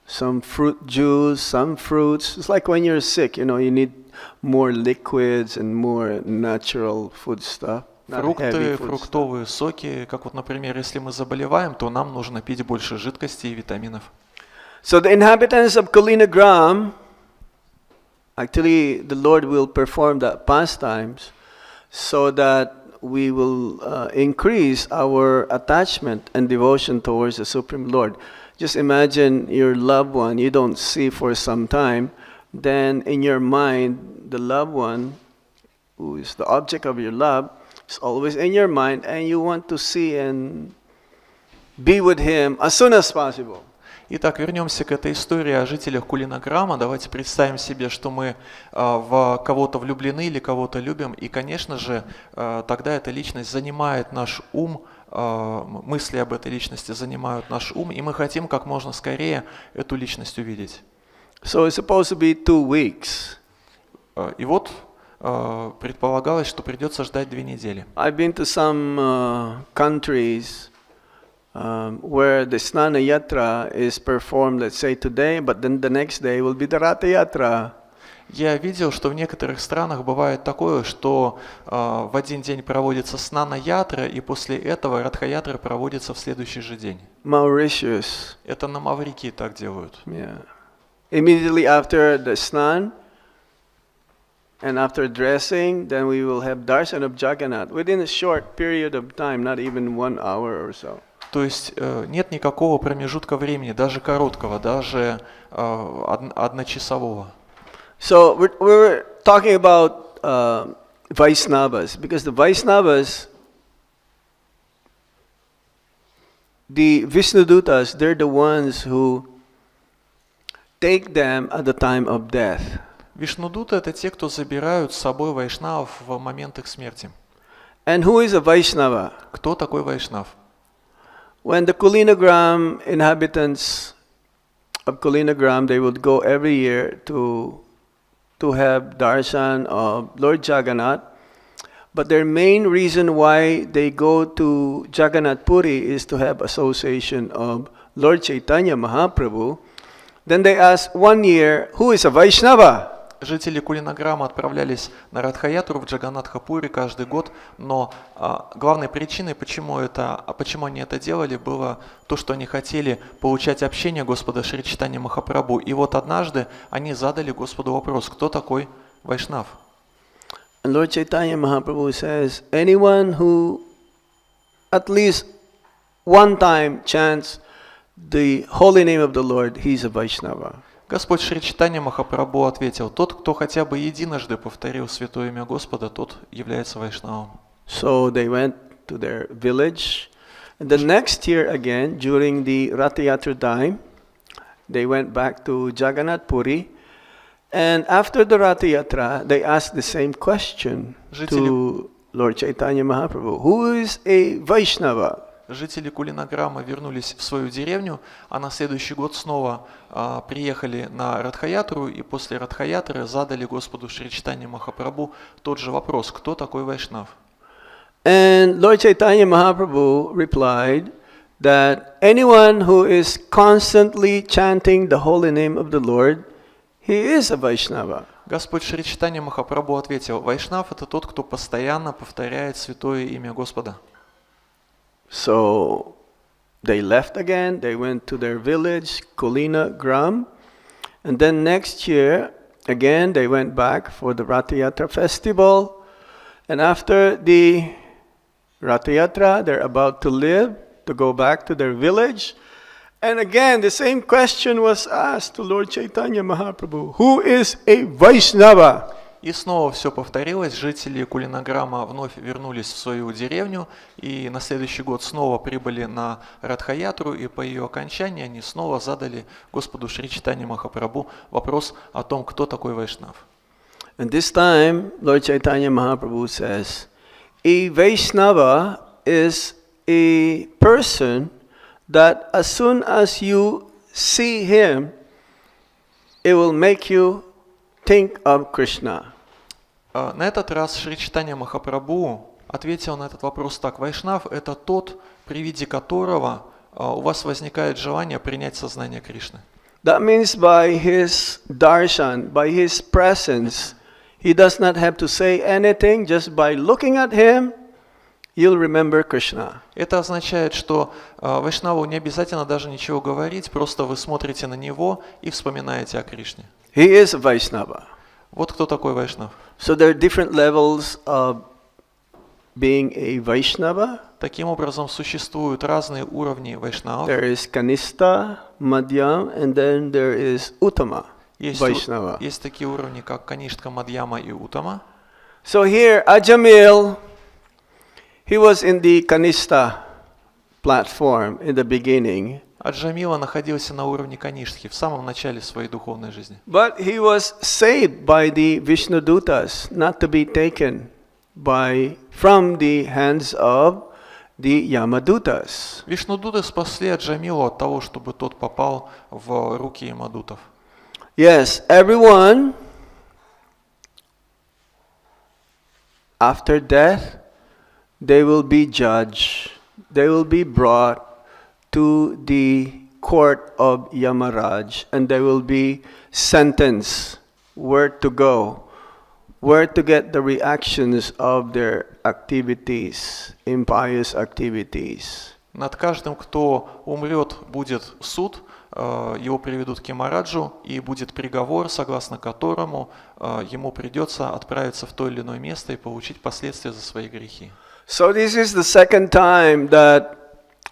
Some fruit juice, some fruits. It's like when you're sick, you need more liquids and more natural food stuff. Фрукты, фруктовые соки, как вот, например, если мы заболеваем, то нам нужно пить больше жидкости и витаминов. So the inhabitants of Kulinagram, actually the Lord will perform that pastimes so that we will increase our attachment and devotion towards the Supreme Lord. Just imagine your loved one you don't see for some time, then in your mind the loved one who is the object of your love is always in your mind and you want to see and be with him as soon as possible. Итак, вернемся к этой истории о жителях Кулинаграма. Давайте представим себе, что мы в кого-то влюблены или кого-то любим, и, конечно же, тогда эта личность занимает наш ум, мысли об этой личности занимают наш ум, и мы хотим как можно скорее эту личность увидеть. So it's supposed to be 2 weeks. И вот предполагалось, что придется ждать 2 недели. I've been to some countries where the Snana Yatra is performed, let's say today, but then the next day will be the Ratha Yatra. Я видел, что в некоторых странах бывает такое, что в один день проводится Снана-ятра, и после этого Радха-ятра проводится в следующий же день. Mauritius. Это на Маврикии так делают. Yeah. Immediately after the Snan and after dressing, then we will have darshan of Jagannath within a short period of time, not even 1 hour or so. То есть нет никакого промежутка времени, даже короткого, даже одночасового. So we're talking about Vaisnavas, because the Vaisnavas, the Vishnudutas, they're the ones who take them at the time of death. Вишнудуты — это те, кто забирают с собой вайшнавов в момент их смерти. And who is a Vaishnava? Кто такой вайшнав? When the Kulinagram inhabitants of Kulinagram, they would go every year to have darshan of Lord Jagannath. But their main reason why they go to Jagannath Puri is to have association of Lord Chaitanya Mahaprabhu. Then they ask one year, who is a Vaishnava? Жители Кулинаграма отправлялись на Радхаятру в Джаганнатхапури каждый год, но главной причиной, почему они это делали, было то, что они хотели получать общение Господа Шри Чайтаньи Махапрабху. И вот однажды они задали Господу вопрос, кто такой вайшнав? And Lord Chaitanya Mahaprabhu says, anyone who at least one time chants the holy name of the Lord, he's a Vaishnava. Господь Шри Чайтанья Махапрабху ответил, тот, кто хотя бы единожды повторил святое имя Господа, тот является вайшнавом. So they went to their village. And the next year again, during the Ratha Yatra time, they went back to Jagannath Puri. And after the Ratha Yatra, they asked the same question to Lord Chaitanya Mahaprabhu. Who is a Vaishnava? Жители Кулинаграма вернулись в свою деревню, а на следующий год снова приехали на Радхаятру, и после Радхаятры задали Господу Шри Чайтаньи Махапрабху тот же вопрос, кто такой вайшнав? And Lord Chaitanya Mahaprabhu replied that anyone who is constantly chanting the holy name of the Lord, he is a Vaishnava. Господь Шри Чайтанья Махапрабху ответил, вайшнав — это тот, кто постоянно повторяет святое имя Господа. So they left again, they went to their village, Kulinagram, and then next year, again, they went back for the Ratha Yatra festival, and after the Ratha Yatra, they're about to leave, to go back to their village, and again, the same question was asked to Lord Chaitanya Mahaprabhu, who is a Vaishnava? И снова все повторилось, жители Кулинаграма вновь вернулись в свою деревню, и на следующий год снова прибыли на Радхаятру, и по ее окончании они снова задали Господу Шри Чайтаньи Махапрабху вопрос о том, кто такой вайшнав. And this time, Lord Chaitanya Mahaprabhu says, a Vaishnava is a person that as soon as you see him, it will make you think of Krishna. На этот раз Шри Чайтанья Махапрабху ответил на этот вопрос так. Вайшнав — это тот, при виде которого у вас возникает желание принять сознание Кришны. That means by his darshan, by his presence, he does not have to say anything. Just by looking at him, you'll remember Krishna. Это означает, что вайшнаву не обязательно даже ничего говорить, просто вы смотрите на него и вспоминаете о Кришне. He is a Vaishnava. Вот кто такой вайшнав. So there are different levels of being a Vaishnava. Таким образом, существуют разные уровни вайшнавов. There is Kanista, Madhyam, and then there is Uttama Vaishnava. Есть такие уровни, как Каништха, Мадьяма и Уттама. So here, Ajamil, he was in the Kanista platform in the beginning. Аджамила находился на уровне Каништхи в самом начале своей духовной жизни. But he was saved by the Vishnudutas, not to be taken from the hands of the Yamadutas. Вишнудуты спасли Аджамилу от того, чтобы тот попал в руки Ямадутов. Yes, everyone after death, they will be judged. They will be brought to the court of Yamaraj, and they will be sentenced where to go, where to get the reactions of their activities, impious activities. Над каждым, кто умрет, будет суд, его приведут к Ямараджу, и будет приговор, согласно которому ему придется отправиться в то или иное место и получить последствия за свои грехи. So this is the second time that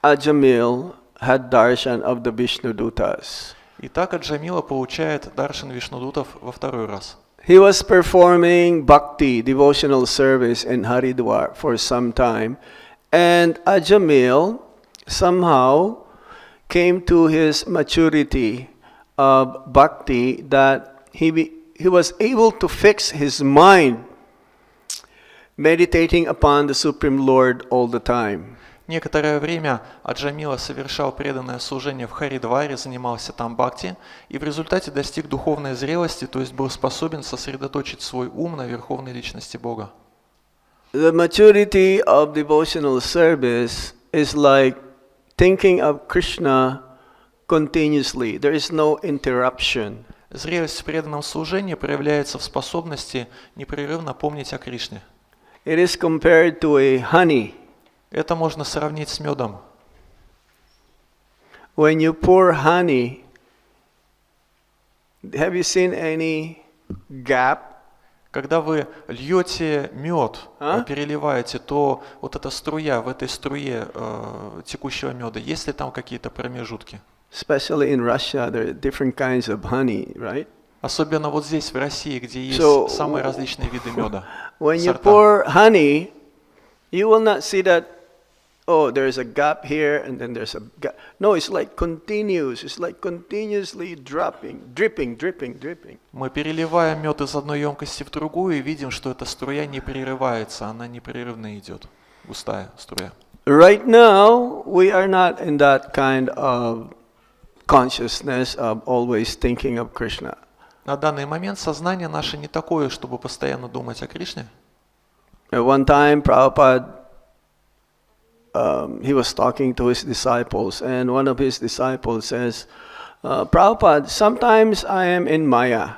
Ajamil had darshan of the Vishnudutas. Итак, Аджамила получает даршан Вишнудутов во второй раз. He was performing Bhakti, devotional service in Haridwar for some time, and Ajamil somehow came to his maturity of Bhakti that he was able to fix his mind meditating upon the Supreme Lord all the time. Некоторое время Аджамила совершал преданное служение в Харидваре, занимался там бхакти, и в результате достиг духовной зрелости, то есть был способен сосредоточить свой ум на верховной личности Бога. The maturity of devotional service is like thinking of Krishna continuously. There is no interruption. Зрелость в преданном служении проявляется в способности непрерывно помнить о Кришне. It is compared to a honey. Это можно сравнить с медом. When you pour honey, have you seen any gap? Когда вы льете мед, переливаете, то вот эта струя, в этой струе текущего меда, есть ли там какие-то промежутки? Especially in Russia, there are different kinds of honey, right? Особенно вот здесь, в России, где есть самые различные виды меда. When you pour honey, you will not see that, oh, there's a gap here and then there's a gap. No, it's like continuous. It's like continuously dripping. Мы переливаем мед из одной емкости в другую и видим, что эта струя не прерывается, она непрерывно идет, густая струя. Right now, we are not in that kind of consciousness of always thinking of Krishna. На данный момент сознание наше не такое, чтобы постоянно думать о Кришне. At one time, Prabhupada, he was talking to his disciples, and one of his disciples says, Prabhupada, sometimes I am in Maya.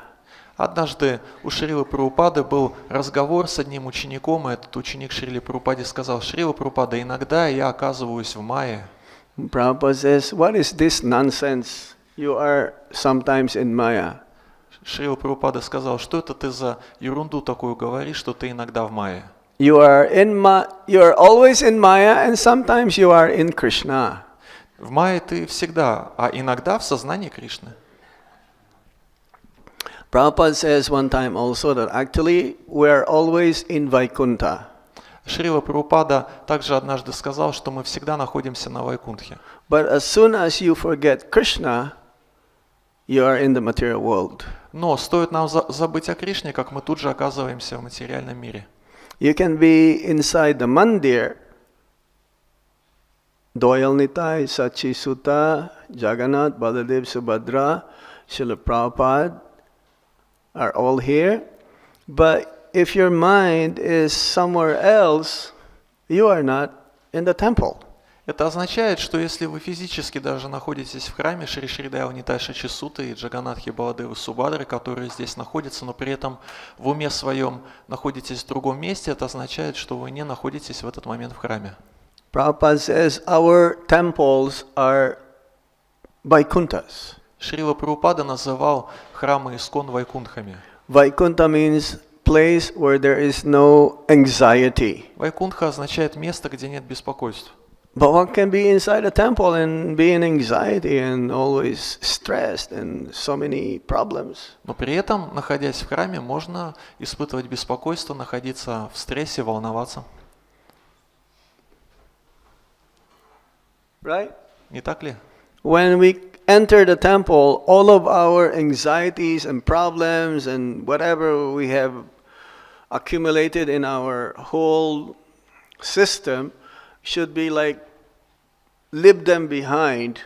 Однажды у Шрилы Прабхупады был разговор с одним учеником, и этот ученик Шриле Прабхупаде сказал: Шрила Прабхупада, иногда я оказываюсь в Майе. Prabhupada says, what is this nonsense? You are sometimes in Maya. Шрила Прабхупада сказал: что это ты за ерунду такую говоришь, что ты иногда в Майе? You are always in Maya, and sometimes you are in Krishna. В Майе ты всегда, а иногда в сознании Кришны. Prabhupada says one time also that actually we are always in Vaikuntha. Шрила Прабхупада также однажды сказал, что мы всегда находимся на Вайкунтхе. But as soon as you forget Krishna, you are in the material world. Но стоит нам забыть о Кришне, как мы тут же оказываемся в материальном мире. You can be inside the mandir. Doyal Nitai, Sachi Sutta, Jagannath, Baladev, Subhadra, Srila Prabhupada are all here. But if your mind is somewhere else, you are not in the temple. Это означает, что если вы физически даже находитесь в храме Шри Шридайва Нитай Шачи Сутты и Джаганатхи Баладевы Субадры, которые здесь находятся, но при этом в уме своем находитесь в другом месте, это означает, что вы не находитесь в этот момент в храме. Prabhupada says our temples are Vaikunthas. Шрила Прабхупада называл храмы Искон Вайкунтхами. Vaikuntha means place where there is no anxiety. Вайкунтха означает место, где нет беспокойств. But one can be inside a temple and be in anxiety and always stressed and so many problems. Но при этом, находясь в храме, можно испытывать беспокойство, находиться в стрессе, волноваться. Right? Не так ли? When we enter the temple, all of our anxieties and problems and whatever we have accumulated in our whole system should be like leave them behind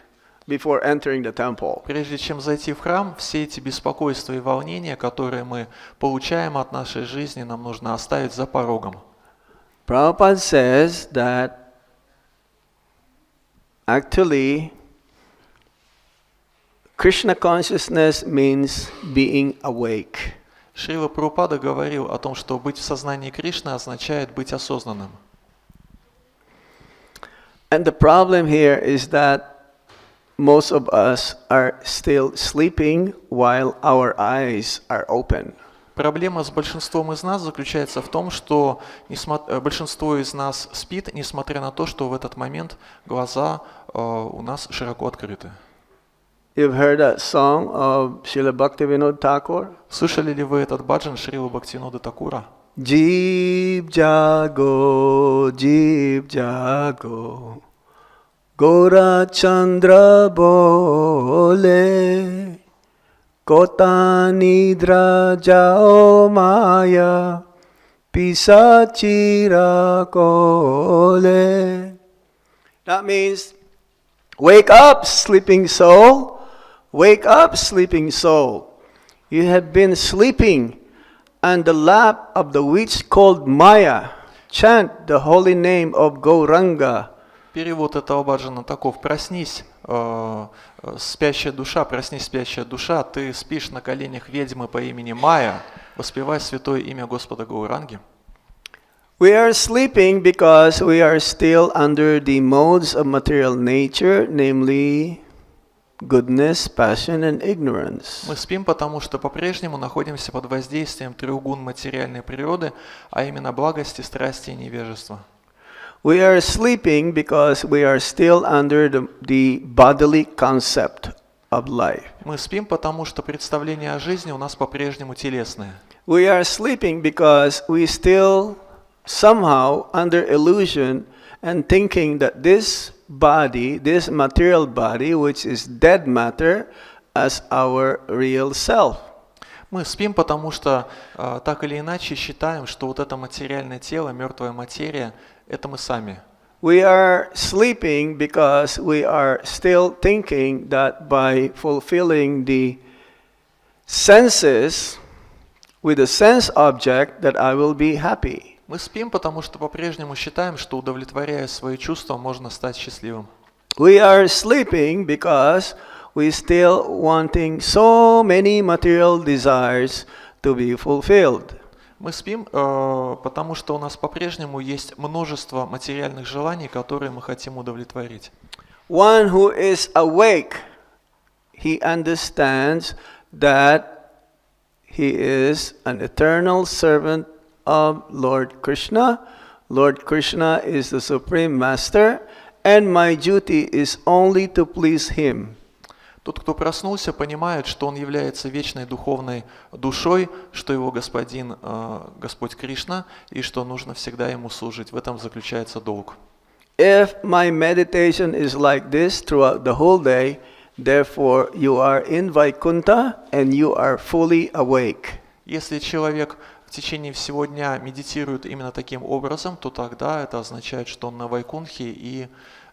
before entering the temple. Прежде чем зайти в храм, все эти беспокойства и волнения, которые мы получаем от нашей жизни, нам нужно оставить за порогом. Prabhupada says that actually Krishna consciousness means being awake. Шрила Прабхупада говорил о том, что быть в сознании Кришны означает быть осознанным. And the problem here is that most of us are still sleeping while our eyes are open. Проблема с большинством из нас заключается в том, что большинство из нас спит, несмотря на то, что в этот момент глаза у нас широко открыты. You've heard that song of Srila Bhaktivinoda Thakur? Слышали ли вы этот баджан Шрилы Бхактивинода Такура? Jeev jago, Gora Chandra bole, Kota nidra jao maya pisachira kole. That means, wake up, sleeping soul. Wake up, sleeping soul. You have been sleeping on the lap of the witch called Maya. Chant the holy name of Gauranga. Перевод этого баджана таков: проснись, спящая душа, ты спишь на коленях ведьмы по имени Майя, воспевай святое имя Господа Гауранги. We are sleeping because we are still under the modes of material nature, namely goodness, passion and ignorance. Мы спим, потому что по-прежнему находимся под воздействием трех гун материальной природы, а именно благости, страсти и невежества. We are sleeping because we are still under the bodily concept of life. Мы спим, потому что представление о жизни у нас по-прежнему телесное. We are sleeping because we still somehow under illusion and thinking that this body, this material body, which is dead matter, as our real self. Мы спим, потому что так или иначе считаем, что вот это материальное тело, мертвая материя, это мы сами. We are sleeping because we are still thinking that by fulfilling the senses with a sense object that I will be happy. Мы спим, потому что по-прежнему считаем, что удовлетворяя свои чувства, можно стать счастливым. We are sleeping because we still wanting so many material desires to be fulfilled. Мы спим, потому что у нас по-прежнему есть множество материальных желаний, которые мы хотим удовлетворить. One who is awake, he understands that he is an eternal servant of Lord Krishna. Lord Krishna is the Supreme Master, and my duty is only to please him. Тот, кто проснулся, понимает, что он является вечной духовной душой, что его господин Господь Кришна, и что нужно всегда ему служить. В этом заключается долг. If my meditation is like this throughout the whole day, therefore you are in Vaikuntha and you are fully awake. Если человек в течение всего дня медитирует именно таким образом, то тогда это означает, что он на Вайкунхе и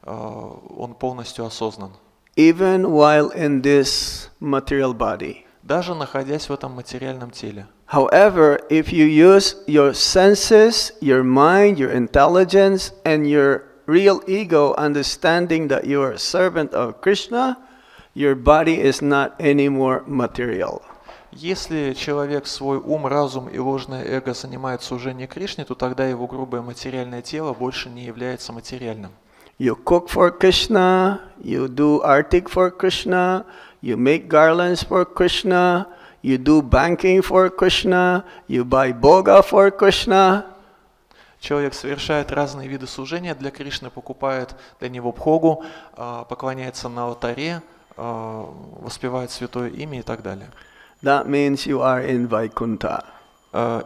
он полностью осознан. Even while in this material body. Даже находясь в этом материальном теле. However, if you use your senses, your mind, your intelligence, and your real ego understanding that you are a servant of Krishna, your body is not anymore material. Если человек свой ум, разум и ложное эго занимает служение Кришне, то тогда его грубое материальное тело больше не является материальным. You cook for Krishna, you do artik for Krishna, you make garlands for Krishna, you do banking for Krishna, you buy bhoga for Krishna. Человек совершает разные виды служения для Кришны, покупает для него бхогу, поклоняется на алтаре, воспевает святое имя и так далее. That means you are in Vaikuntha.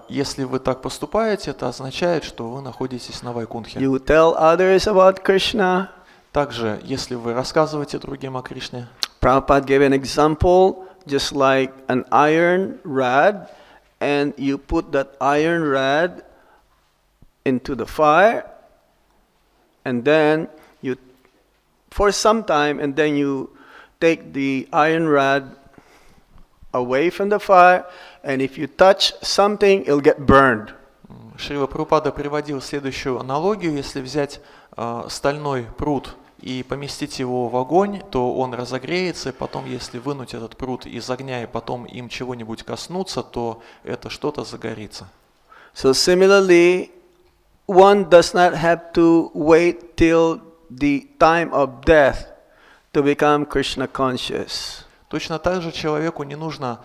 Если вы так поступаете, это означает, что вы находитесь на Вайкунхе. You tell others about Krishna. Также, если вы рассказываете другим о Кришне. Prabhupada gave an example, just like an iron rod, and you put that iron rod into the fire, and then you, for some time, and then you take the iron rod away from the fire, and if you touch something, it'll get burned. Шрила Прабхупада приводил следующую аналогию. Если взять стальной прут и поместить его в огонь, то он разогреется, и потом, если вынуть этот прут из огня и потом им чего-нибудь коснуться, то это что-то загорится. So similarly, one does not have to wait till the time of death to become Krishna conscious. Точно так же человеку не нужно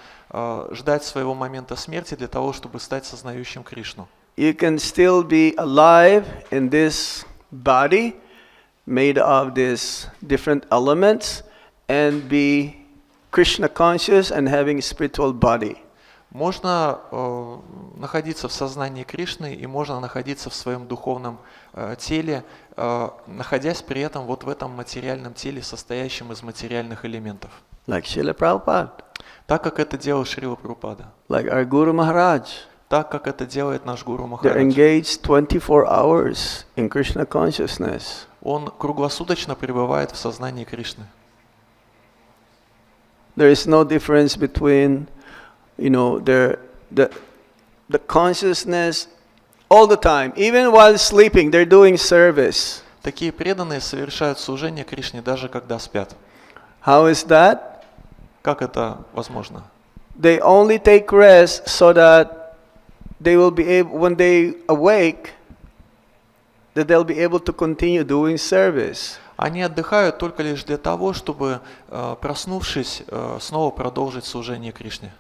ждать своего момента смерти для того, чтобы стать сознающим Кришну. You can still be alive in this body made of these different elements and be Krishna conscious and having spiritual body. Можно находиться в сознании Кришны и можно находиться в своем духовном теле, находясь при этом вот в этом материальном теле, состоящем из материальных элементов. Like Srila Prabhupada, Так как это делал Шрила Прабхупада. like our Guru Maharaj. Так как это делает наш Гуру They're Махарадж. engaged 24 hours in Krishna consciousness. Он круглосуточно пребывает в сознании Кришны. There is no difference between, the consciousness all the time. Even while sleeping, they're doing service. Такие преданные совершают служение Кришне даже когда спят. How is that? Как это возможно? They only take rest so that they will be able, when they awake, that they'll be able to continue doing service. Они отдыхают только лишь для того, чтобы, проснувшись, снова продолжить служение Кришне.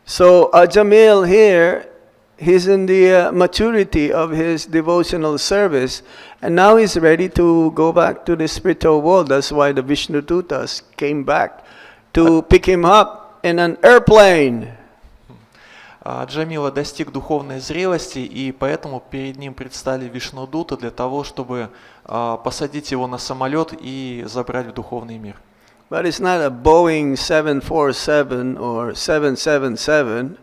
So Ajamil here, he's in the maturity of his devotional service, and now he's ready to go back to the spiritual world. That's why the Vishnu Dutas came back to pick him up in an airplane. Джамила достиг духовной зрелости, и поэтому перед ним предстали Вишнудута для того, чтобы посадить его на самолет и забрать в духовный мир. But it's not a Boeing 747 or 777.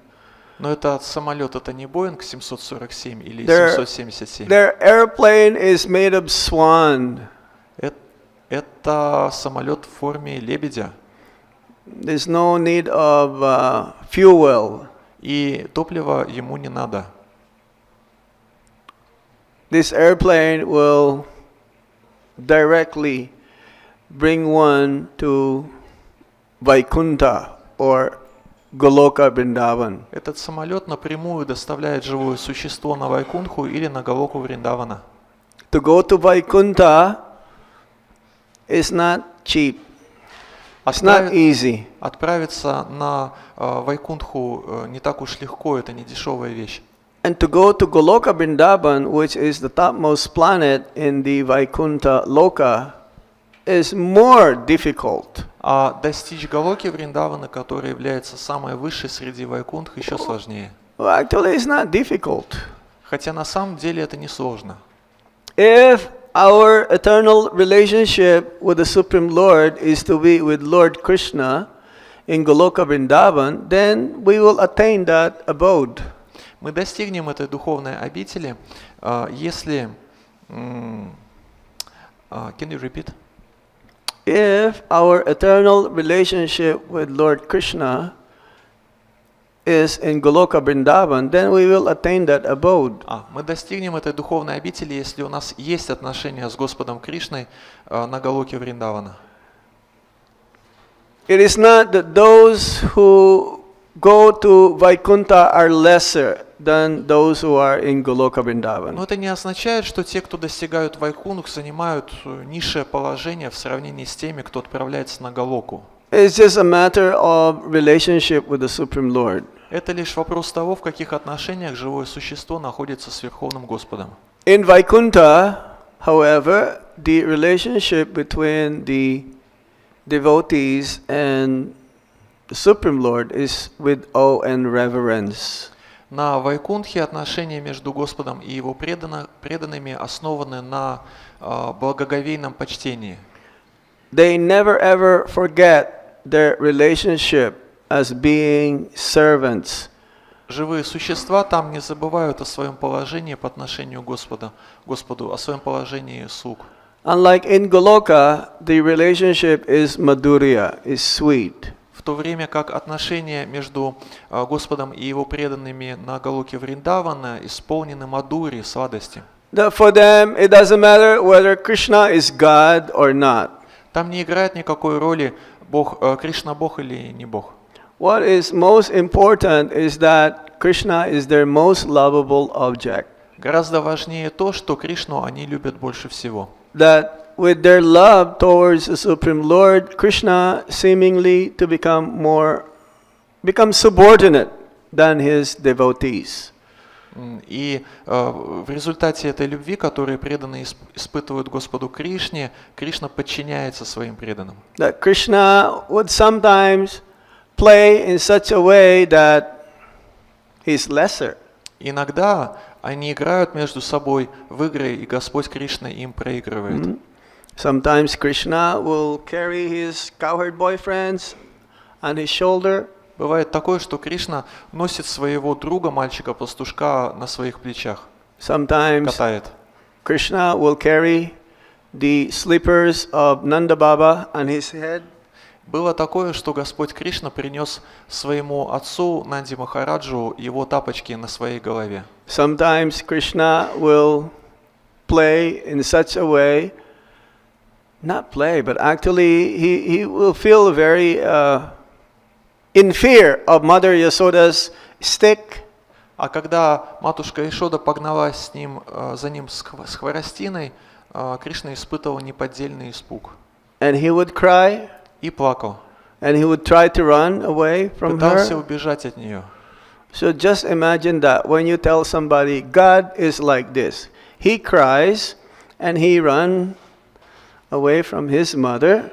Но этот самолет это не Боинг 747 или Their- 777. Their airplane is made of swan. Это самолет в форме лебедя. There's no need of fuel. И топлива ему не надо. This airplane will directly bring one to Vaikuntha or Goloka Vrindavan. Этот самолет напрямую доставляет живое существо на Вайкунху или на Галоку Вриндавана. To go to Vaikuntha is not cheap. It's not easy. Отправиться на Вайкунху не так уж легко, это не дешевая вещь. And to go to Goloka Vrindavan, which is the topmost planet in the Vaikuntha Loka, is more difficult. А достичь Галоки Вриндавана, которая является самой высшей среди Вайкунх, еще сложнее. Well, actually, it's not difficult. Хотя на самом деле это не сложно. If our eternal relationship with the Supreme Lord is to be with Lord Krishna in Goloka Vrindavan, then we will attain that abode. Мы достигнем этой духовной обители, если... Can you repeat? If our eternal relationship with Lord Krishna is in Goloka Vrindavan, then we will attain that abode. Мы достигнем этой духовной обители, если у нас есть отношения с Господом Кришной на Галоке Вриндавана. It is not that those who go to Vaikuntha are lesser than those who are in Goloka Vrindavan. Но это не означает, что те, кто достигают Вайкунх, занимают низшее положение в сравнении с теми, кто отправляется на Галоку. It's just a matter of relationship with the Supreme Lord. Это лишь вопрос того, в каких отношениях живое существо находится с Верховным Господом. In Vaikuntha, however, the relationship between the devotees and the Supreme Lord is with awe and reverence. На Вайкунхе отношения между Господом и Его преданными основаны на благоговейном почтении. They never ever forget their relationship as being servants. Живые существа там не забывают о своем положении по отношению к Господу, о своем положении слуг. Unlike in Goloka, the relationship is madhurya, is sweet. В то время как отношения между Господом и Его преданными на Галоке Вриндавана исполнены мадури, сладости. For them, it doesn't matter whether Krishna is God or not. Там не играет никакой роли Кришна Бог или не Бог. What is most important is that Krishna is their most lovable object. Гораздо важнее то, что Кришну они любят больше всего. That with their love towards the Supreme Lord, Krishna seemingly to become subordinate than his devotees. И в результате этой любви, которую преданные испытывают Господу Кришне, Кришна подчиняется своим преданным. That Krishna would sometimes play in such a way that he's lesser. Иногда они играют между собой в игры, и Господь Кришна им проигрывает. Sometimes Krishna will carry his cowherd boyfriends on his shoulder. Бывает такое, что Кришна носит своего друга, мальчика-пастушка, на своих плечах, Sometimes катает. Krishna will carry the slippers of Nanda Baba on his head. Было такое, что Господь Кришна принес своему отцу Нанди Махараджу его тапочки на своей голове. Sometimes Krishna will play in such a way, not play, but actually he will feel very in fear of Mother Yasoda's stick. А когда матушка Ишода погналась с ним, за ним с хворостиной, Кришна испытывал неподдельный испуг And he would cry, и плакал. and he would try to run away from Пытался her. убежать от нее. So just imagine that when you tell somebody, God is like this. He cries and he runs away from his mother.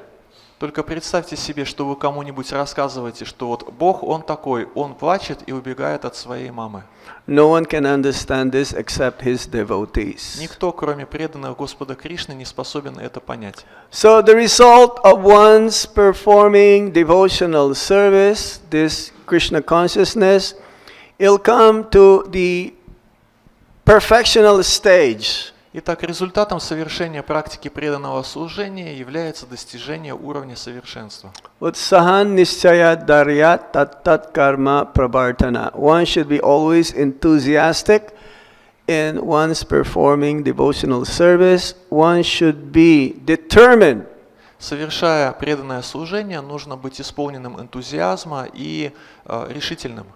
Только представьте себе, что вы кому-нибудь рассказываете, что вот Бог, Он такой, Он плачет и убегает от своей мамы. No one can understand this except his devotees. Никто, кроме преданных Господа Кришны, не способен это понять. So the result of one's performing devotional service, this Krishna consciousness, it'll come to the perfectional stage. Итак, результатом совершения практики преданного служения является достижение уровня совершенства. Utsahan nischaya daryat tat karma pravartana. One should be always enthusiastic in one's performing devotional service. One should be determined. Совершая преданное служение, нужно быть исполненным энтузиазма и решительным.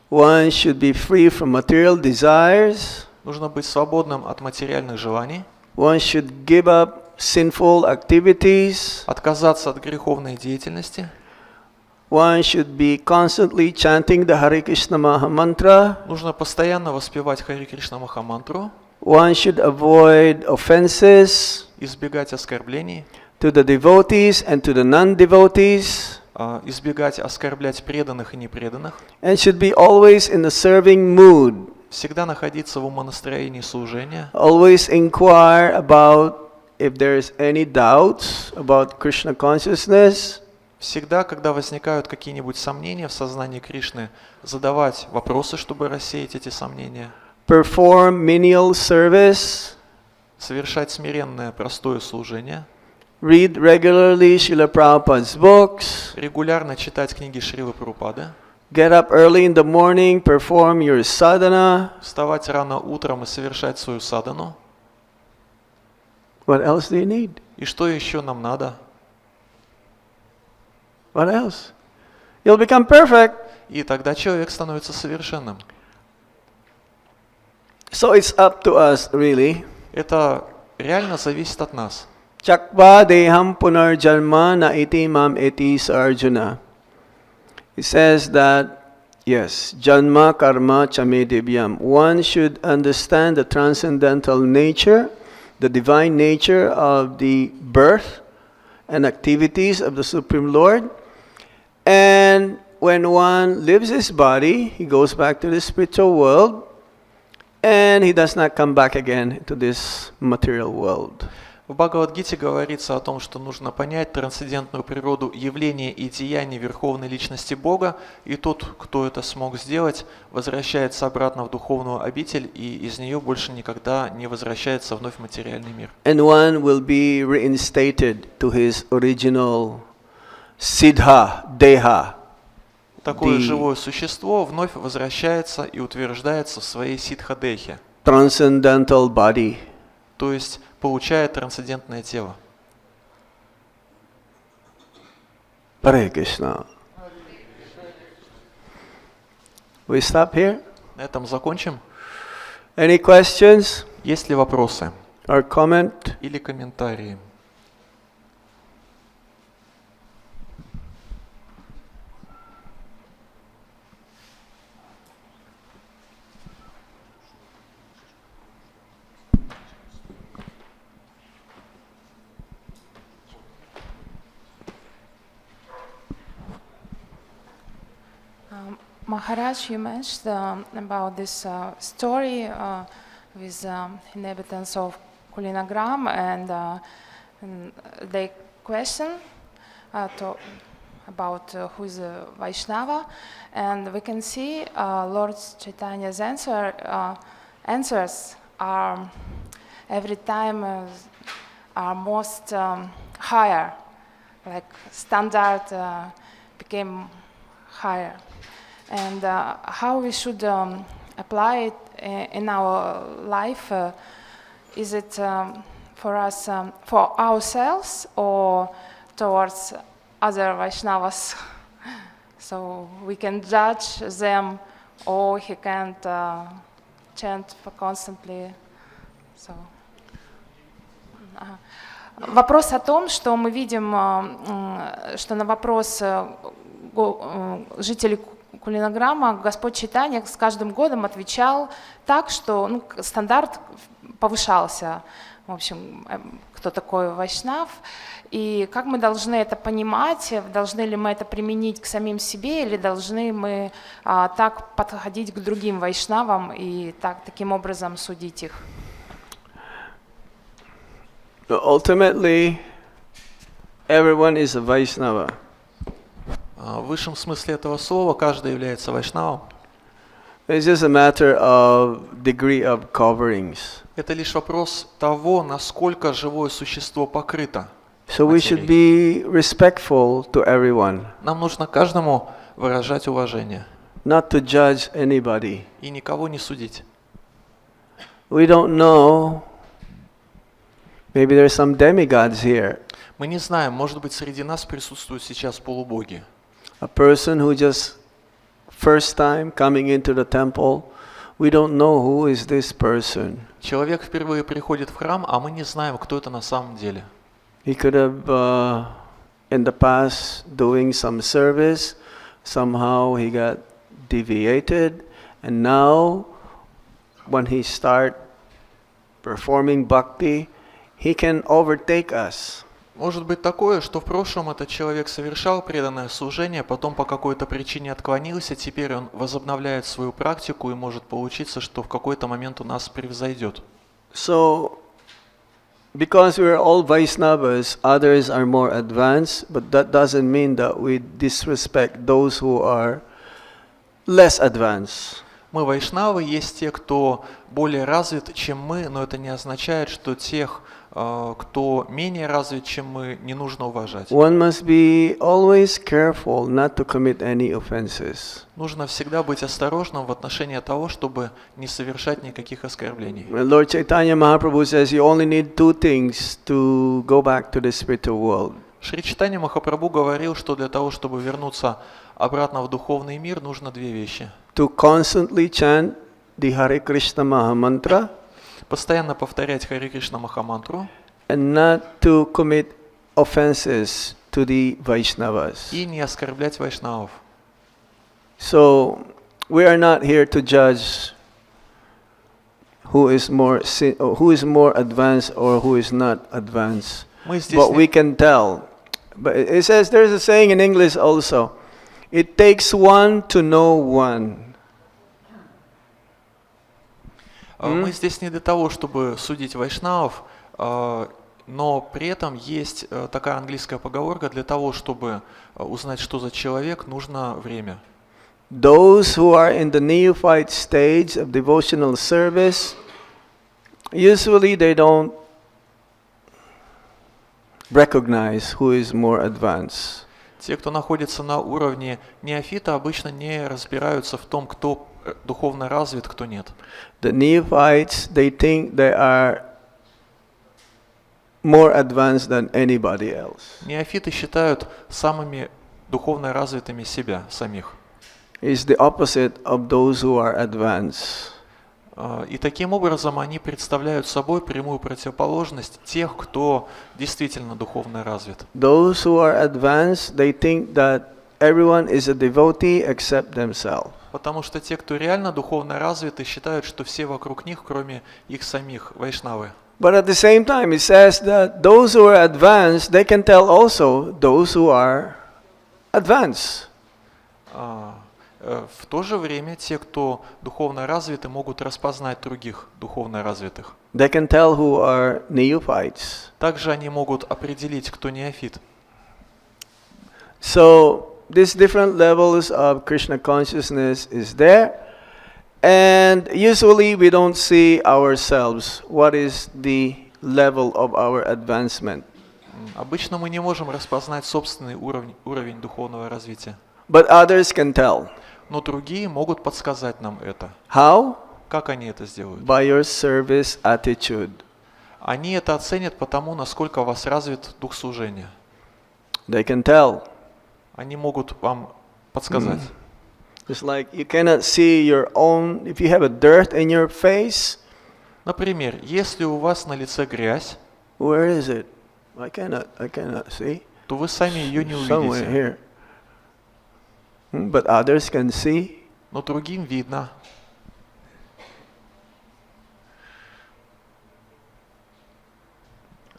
One should be free from material desires. Нужно быть свободным от материальных желаний, One should give up sinful activities. отказаться от греховной деятельности. One should be constantly chanting the Hare Krishna Maha Mantra. Нужно постоянно воспевать Хари Кришна Махамантру, One should avoid offenses избегать оскорблений, to the devotees and to the non-devotees, избегать оскорблять преданных и непреданных, and should be always in the serving mood. всегда находиться в умонастроении служения, Always inquire about if there's any doubts about Krishna consciousness. всегда, когда возникают какие-нибудь сомнения в сознании Кришны, задавать вопросы, чтобы рассеять эти сомнения, Perform menial service. совершать смиренное, простое служение, Read regularly Srila Prabhupada's books. регулярно читать книги Шрилы Прабхупады, Get up early in the morning, perform your sadhana. вставать рано утром и совершать свою садану. What else do you need? И что еще нам надо? What else? You'll become perfect. И тогда человек становится совершенным. So it's up to us, really. Это реально зависит от нас. Chakva deham punar janma na iti mam eti sarjuna. It says that, yes, janma karma chame divyam. One should understand the transcendental nature, the divine nature of the birth and activities of the Supreme Lord. And when one leaves his body, he goes back to the spiritual world, and he does not come back again to this material world. В Бхагавад-гите говорится о том, что нужно понять трансцендентную природу явления и деяний Верховной Личности Бога, и тот, кто это смог сделать, возвращается обратно в духовную обитель, и из нее больше никогда не возвращается вновь в материальный мир. And one will be reinstated to his original siddha, deha. Такое живое существо вновь возвращается и утверждается в своей сидха-дехе, Transcendental body. то есть получает трансцендентное тело. Hare Krishna. We stop here? На этом закончим. Any questions Есть ли вопросы or comment? или комментарии? Maharaj, you mentioned about this story with inhabitants of Kulinagram, and they question about who is a Vaishnava, and we can see Lord Chaitanya's answers are every time are most higher, like standard became higher. And how we should apply it in our life? Is it for us, for ourselves, or towards other Vaishnavas? So we can judge them, or he can't chant constantly. So. Вопрос о том, что мы видим, что на вопрос жителей Кулинаграма Господь Чайтанья с каждым годом отвечал так, что стандарт повышался. В общем, кто такой Вайшнав, и как мы должны это понимать, должны ли мы это применить к самим себе, или должны мы так подходить к другим Вайшнавам и таким образом судить их? Ultimately, everyone is a Vaishnava. В высшем смысле этого слова каждый является вайшнавом. It's just a matter of degree of coverings. Это лишь вопрос того, насколько живое существо покрыто. So we should be respectful to everyone. Нам нужно каждому выражать уважение. Not to judge anybody. И никого не судить. We don't know. Maybe there's some demigods here. Мы не знаем, может быть, среди нас присутствуют сейчас полубоги. A person who just first time coming into the temple, we don't know who is this person. Человек впервые приходит в храм, а мы не знаем, кто это на самом деле. He could have in the past doing some service, somehow he got deviated, and now when he start performing bhakti, he can overtake us. Может быть такое, что в прошлом этот человек совершал преданное служение, потом по какой-то причине отклонился, теперь он возобновляет свою практику, и может получиться, что в какой-то момент у нас превзойдет. So, because we are all Vaishnavas, others are more advanced, but that doesn't mean that we disrespect those who are less advanced. Мы вайшнавы, есть те, кто более развит, чем мы, но это не означает, что тех, кто менее развит, чем мы, не нужно уважать. One must be always careful not to commit any offenses. Нужно всегда быть осторожным в отношении того, чтобы не совершать никаких оскорблений. Lord Chaitanya Mahaprabhu says you only need two things to go back to the spiritual world. Шри Чайтанья Махапрабху говорил, что для того, чтобы вернуться обратно в духовный мир, нужно две вещи. To constantly chant the Hare Krishna Maha Mantra. Постоянно повторять Харе Кришна Махамантру. And not to commit offenses to the Vaishnavas. И не оскорблять вайшнавов. So we are not here to judge who is more advanced or who is not advanced. But we can tell. But it says there's a saying in English also. It takes one to know one. Мы здесь не для того, чтобы судить вайшнавов, но при этом есть такая английская поговорка: для того, чтобы узнать, что за человек, нужно время. Those who are in the neophyte stage of devotional service, usually they don't recognize who is more advanced. Те, кто находится на уровне неофита, обычно не разбираются в том, кто духовно развит, кто нет. The neophytes, they think they are more advanced than anybody else. Неофиты считают самыми духовно развитыми себя самих. It's the opposite of those who are advanced. И таким образом они представляют собой прямую противоположность тех, кто действительно духовно развит. Those who are advanced, they think that everyone is a devotee except themselves. Потому что те, кто реально духовно развиты, считают, что все вокруг них, кроме их самих, вайшнавы. But at the same time, it says that those who are advanced, they can tell also those who are advanced. в то же время те, кто духовно развиты, могут распознать других духовно развитых. They can tell who are neophytes. Также они могут определить, кто неофит. So these different levels of Krishna consciousness is there, and usually we don't see ourselves. What is the level of our advancement? Обычно мы не можем распознать собственный уровень духовного развития. But others can tell. Но другие могут подсказать нам это. How? Как они это сделают? By your service attitude. Они это оценят по тому, насколько у вас развит дух служения. They can tell. Они могут вам подсказать. It's like you cannot see your own, if you have a dirt in your face, Например, если у вас на лице грязь, where is it? I cannot see. то вы сами ее не Somewhere увидите. here. But others can see. Но другим видно.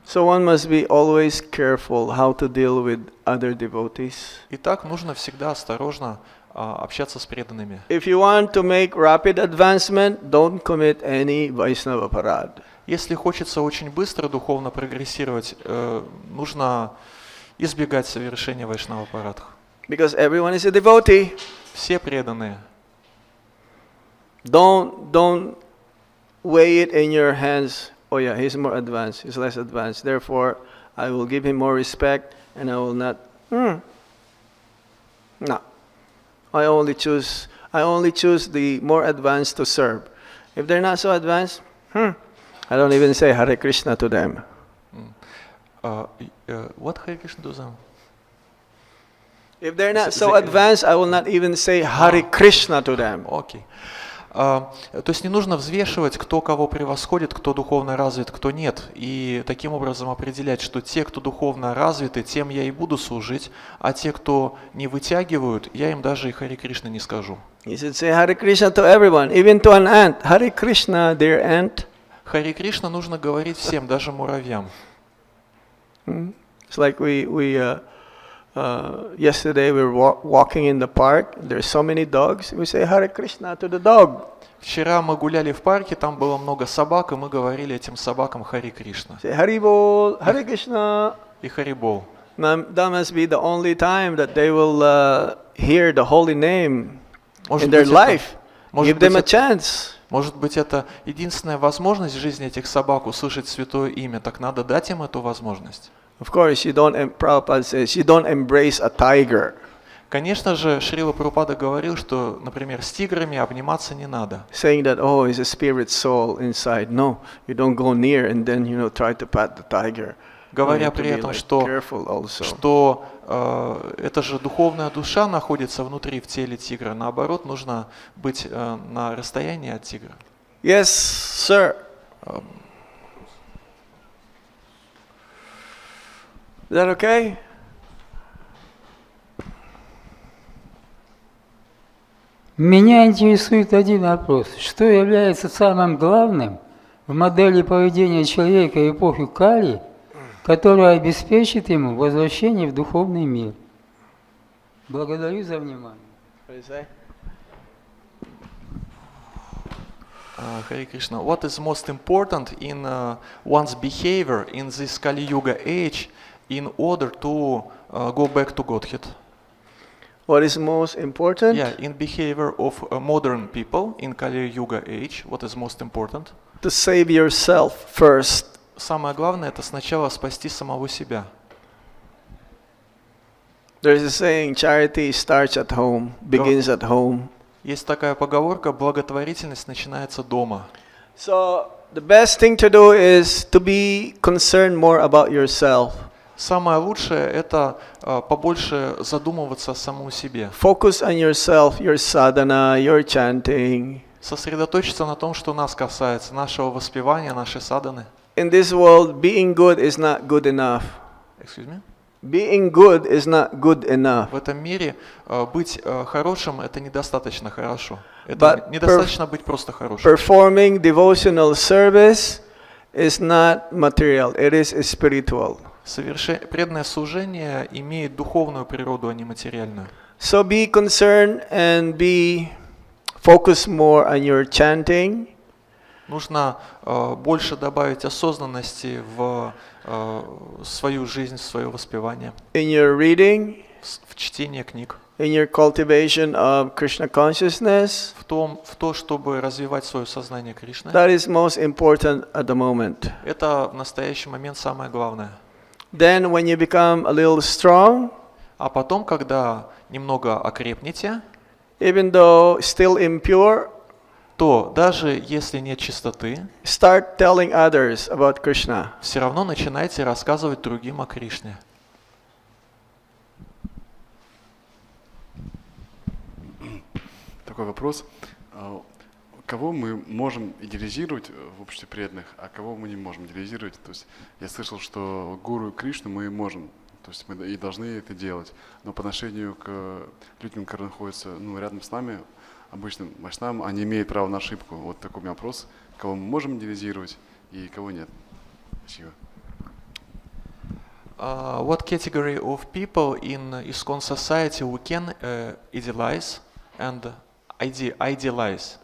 So one must be always careful how to deal with other devotees. Итак, нужно всегда осторожно общаться с преданными. If you want to make rapid advancement, don't commit any Vaishnava parad. Если хочется очень быстро духовно прогрессировать, нужно избегать совершения вайшнава парадх. Because everyone is a devotee. Все преданные. Don't weigh it in your hands. Oh yeah, he's more advanced, he's less advanced. Therefore, I will give him more respect and I will not. No. I only choose the more advanced to serve. If they're not so advanced, I don't even say Hare Krishna to them. What Hare Krishna to them? If they're not so advanced, I will not even say Hare Krishna to them. Окей. То есть не нужно взвешивать, кто кого превосходит, кто духовно развит, кто нет. И таким образом определять, что те, кто духовно развиты, тем я и буду служить, а те, кто не вытягивают, я им даже и Харе Кришна не скажу. You should say Hare Krishna to everyone, even to an ant. Hare Krishna, dear ant. Харе Кришна нужно говорить всем, даже муравьям. It's like yesterday we were walking in the park. There's so many dogs. We say Hare Krishna to the dog. Вчера мы гуляли в парке, там было много собак, и мы говорили этим собакам Харе Кришна. Say Haribol, Hare Krishna. И Харибол. That must be the only time that they will hear the holy name Может in their быть, life. может Give them a быть, chance. Может быть, это единственная возможность в жизни этих собак услышать святое имя, так надо дать им эту возможность. Of course, Prabhupada says, you don't embrace a tiger. Конечно же, Шрила Прабхупада говорил, что, например, с тиграми обниматься не надо. Saying that, oh, it's a spirit soul inside. No, you don't go near and then, try to pat the tiger. Говоря при этом, что эта же духовная душа находится внутри в теле тигра. Наоборот, нужно быть на расстоянии от тигра. Yes, sir. Is that okay? Меня интересует один вопрос. Что является самым главным в модели поведения человека эпохи Кали, которая обеспечит ему возвращение в духовный мир? Благодарю за внимание. Харе Кришна, what is most important in one's behavior in this Kali Yuga age in order to go back to Godhead? What is most important? Yeah, in behavior of modern people in Kali Yuga age, what is most important? To save yourself first. Самое главное это сначала спасти самого себя. There is a saying, charity starts at home, begins at home. Есть такая поговорка, благотворительность начинается дома. So the best thing to do is to be concerned more about yourself. Самое лучшее это побольше задумываться о самом себе. Focus on yourself, your sadhana, your chanting. Сосредоточиться на том, что нас касается, нашего воспевания, нашей садханы. In this world, being good is not good enough. Excuse me? Being good is not good enough. В этом мире быть хорошим это недостаточно хорошо. Это недостаточно быть просто хорошим. Performing devotional service is not material, it is spiritual. Преданное служение имеет духовную природу, а не материальную. So be concerned and be focused more on your chanting. Нужно больше добавить осознанности в свою жизнь, в свое воспевание, In your reading, в чтении книг, in your cultivation of Krishna consciousness. в то, чтобы развивать свое сознание Кришны. That is most important at the moment. Это в настоящий момент самое главное. Then when you become a little strong, А потом, когда немного окрепнете, even though still impure, то даже если нет чистоты, start telling others about Krishna. все равно начинайте рассказывать другим о Кришне. Такой вопрос. Кого мы можем идеализировать в обществе преданных, а кого мы не можем идеализировать? То есть я слышал, что гуру Кришну мы можем, то есть мы и должны это делать, но по отношению к людям, которые находятся рядом с нами, обычным вайшнавам, они имеют право на ошибку. Вот такой у меня вопрос. Кого мы можем идеализировать и кого нет? Спасибо. What category of people in ISKCON society we can idealize and idealize?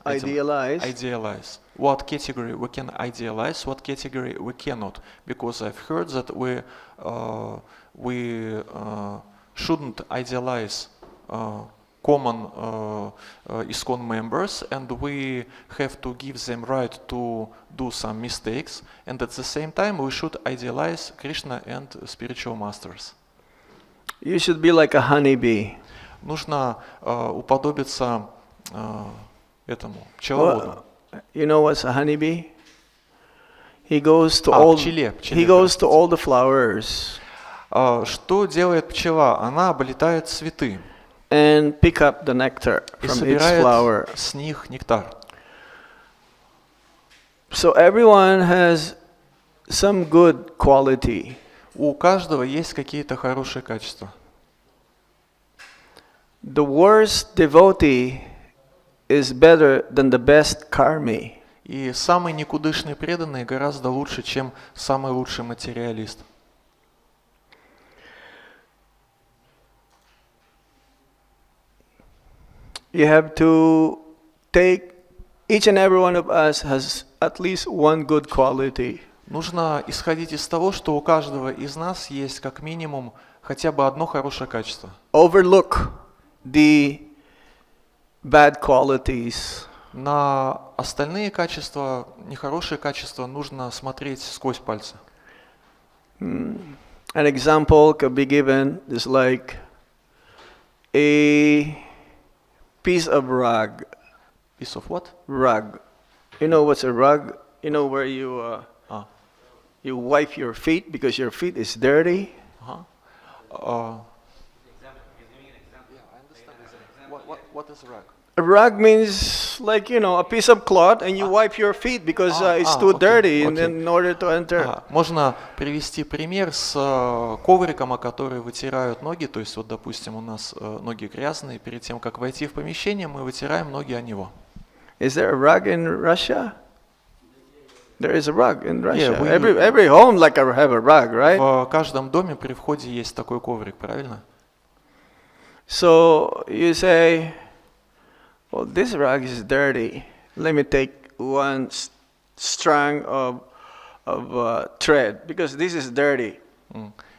What category we can idealize? What category we cannot? Because I've heard that we shouldn't idealize common ISKCON members, and we have to give them right to do some mistakes, and at the same time we should idealize Krishna and spiritual masters. You should be like a honeybee. Нужно уподобиться этому пчеловоду. You know what's a honeybee? He goes to Пчеле, all the flowers. Что делает пчела? Она облетает цветы And pick up the nectar и from each flower. собирает с них нектар. So everyone has some good quality. У каждого есть какие-то хорошие качества. The worst devotee is better than the best karmi. И самый никудышный преданный гораздо лучше, чем самый лучший материалист. You have to take, each and every one of us has at least one good quality. Нужно исходить из того, что у каждого из нас есть как минимум хотя бы одно хорошее качество. Overlook the bad qualities. На остальные качества, нехорошие качества, нужно смотреть сквозь пальцы. An example could be given is like a piece of rug. Piece of what? Rug. You know what's a rug? You know where you wipe your feet because your feet is dirty. What is rug? A rug means like, a piece of cloth and you wipe your feet because it's too dirty in order to enter. Можно привести пример с ковриком, о который вытирают ноги. То есть, вот, допустим, у нас ноги грязные. Перед тем, как войти в помещение, мы вытираем ноги о него. Is there a rug in Russia? There is a rug in Russia. Yeah, every home like have a rug, right? В каждом доме при входе есть такой коврик, правильно? So you say, well, this rug is dirty. Let me take one strand of thread because this is dirty.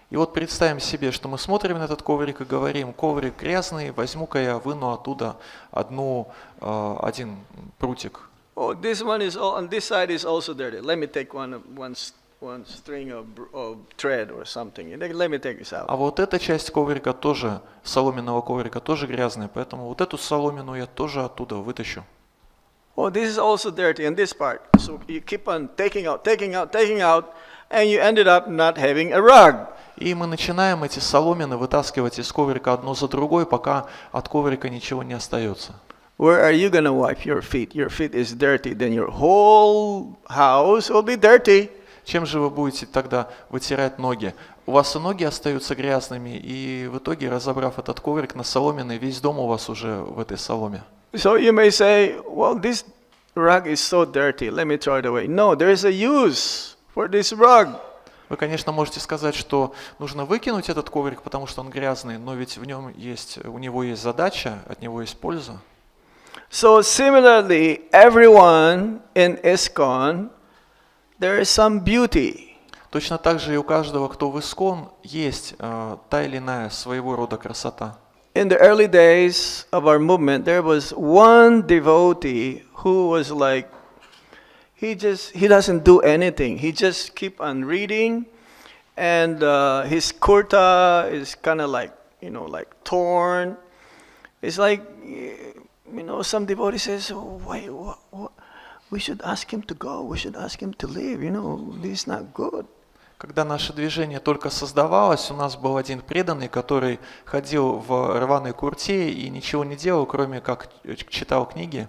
И вот представим себе, что мы смотрим на этот коврик и говорим: коврик грязный, возьму-ка я выну оттуда один прутик. Oh, this one is on this side is also dirty. Let me take one string of thread or something. Let me take this out. А вот эта часть коврика тоже, соломенного коврика, тоже грязная, поэтому вот эту соломину я тоже оттуда вытащу. Oh, this is also dirty in this part. So you keep on taking out, and you ended up not having a rug. И мы начинаем эти соломины вытаскивать из коврика одну за другой, пока от коврика ничего не остается. Where are you going to wipe your feet? Your feet is dirty, then your whole house will be dirty. Чем же вы будете тогда вытирать ноги? У вас и ноги остаются грязными, и в итоге, разобрав этот коврик на соломенный, весь дом у вас уже в этой соломе. So you may say, well, this rug is so dirty, let me throw it away. No, there is a use for this rug. Вы, конечно, можете сказать, что нужно выкинуть этот коврик, потому что он грязный, но ведь у него есть задача, от него есть польза. So similarly, everyone in ISKCON, there is some beauty. Точно так же и у каждого, кто в ИСКОН, есть та или иная своего рода красота. In the early days of our movement, there was one devotee who was like, he doesn't do anything. He just keep on reading, and his kurta is kind of like, like torn. It's like, some devotee says, oh, wait, what? We should ask him to go. We should ask him to leave. This is not good. Когда наше движение только создавалось, у нас был один преданный, который ходил в рваной курте и ничего не делал, кроме как читал книги.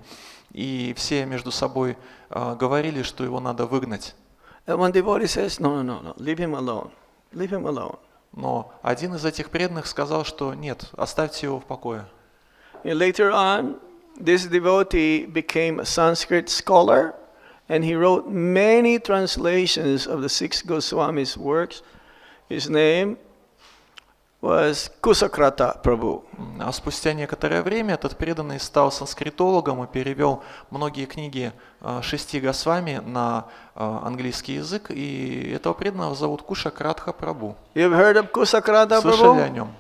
И все между собой говорили, что его надо выгнать. One devotee says, no, leave him alone. Leave him alone. Но один из этих преданных сказал, что нет, оставьте его в покое. And later on, this devotee became a Sanskrit scholar, and he wrote many translations of the 6 Goswamis' works. His name was Kusakrata Prabhu. А спустя некоторое время этот преданный стал санскритологом и перевел многие книги 6 Госвами на английский язык, и этого преданного зовут Кушакратха Прабhu. You've heard of Kusakrata Слышали о Prabhu? нем?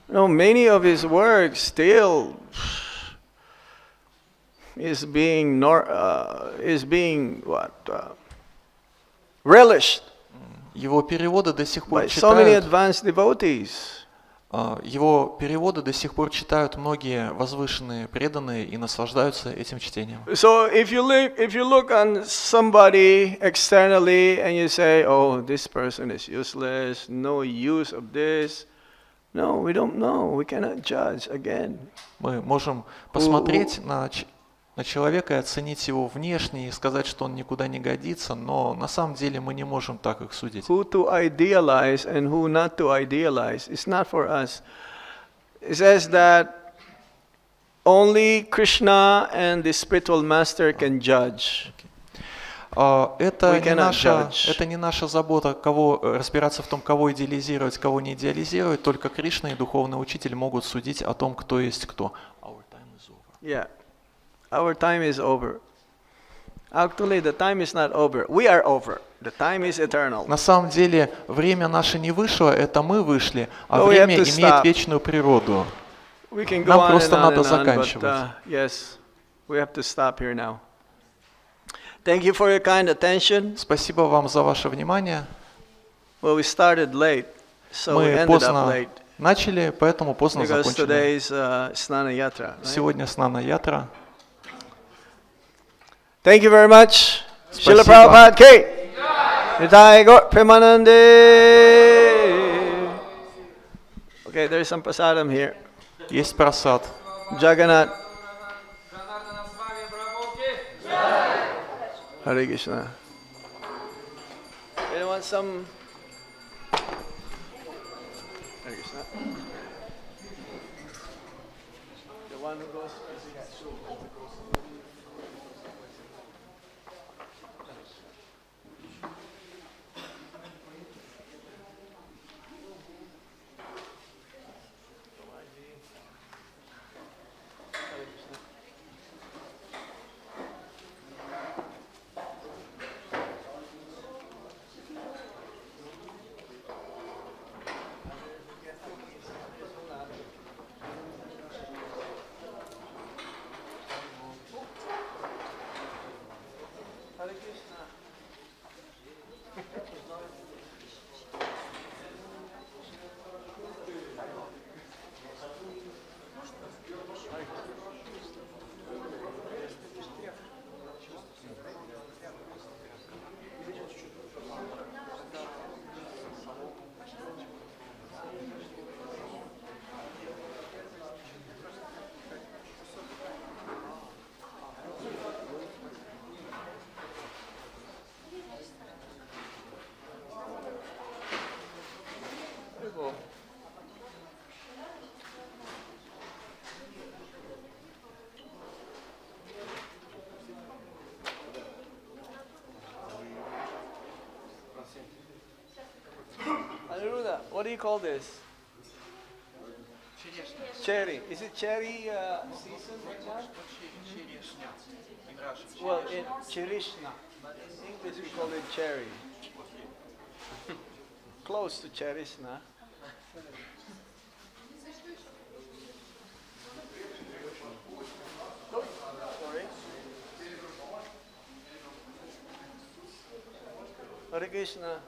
No, many of his works still is being relished Его переводы до сих пор by so many читают. advanced devotees. Его переводы до сих пор читают многие возвышенные преданные и наслаждаются этим чтением. So if you look on somebody externally and you say, oh, this person is useless, no use of this. No, we don't know. We cannot judge again. Мы можем посмотреть на человека и оценить его внешне и сказать, что он никуда не годится, но на самом деле мы не можем так их судить. Who to idealize and who not to idealize, it's not for us. It says that only Krishna and the spiritual master can judge. Это не наша забота, кого разбираться в том, кого идеализировать, кого не идеализировать. Только Кришна и духовный учитель могут судить о том, кто есть кто. Yeah, our time is over. Actually, the time is not over. We are over. The time is eternal. На самом деле время наше не вышло, это мы вышли, а No, we время have to имеет stop. вечную природу. We can go Нам on просто and on надо and on, заканчивать. but yes, we have to stop here now. Thank you for your kind attention. Спасибо вам за ваше внимание. Well, we started late, so we Мы ended up поздно late начали, поэтому поздно because закончили. today is Snana Yatra. Right? Сегодня Снана Ятра. Thank you very much. Srila Спасибо. Prabhupada Ki. Nitai Gaur Premanande. Okay, there's some prasadam here. Есть просад. Jagannath. Hare Krishna. Anyone some? Hare Krishna. The one who goes. What do you call this? Cherry. Is it cherry season right now? Well, in Cherishna. In English we call it cherry. Close to Cherishna. Sorry. Hare Krishna.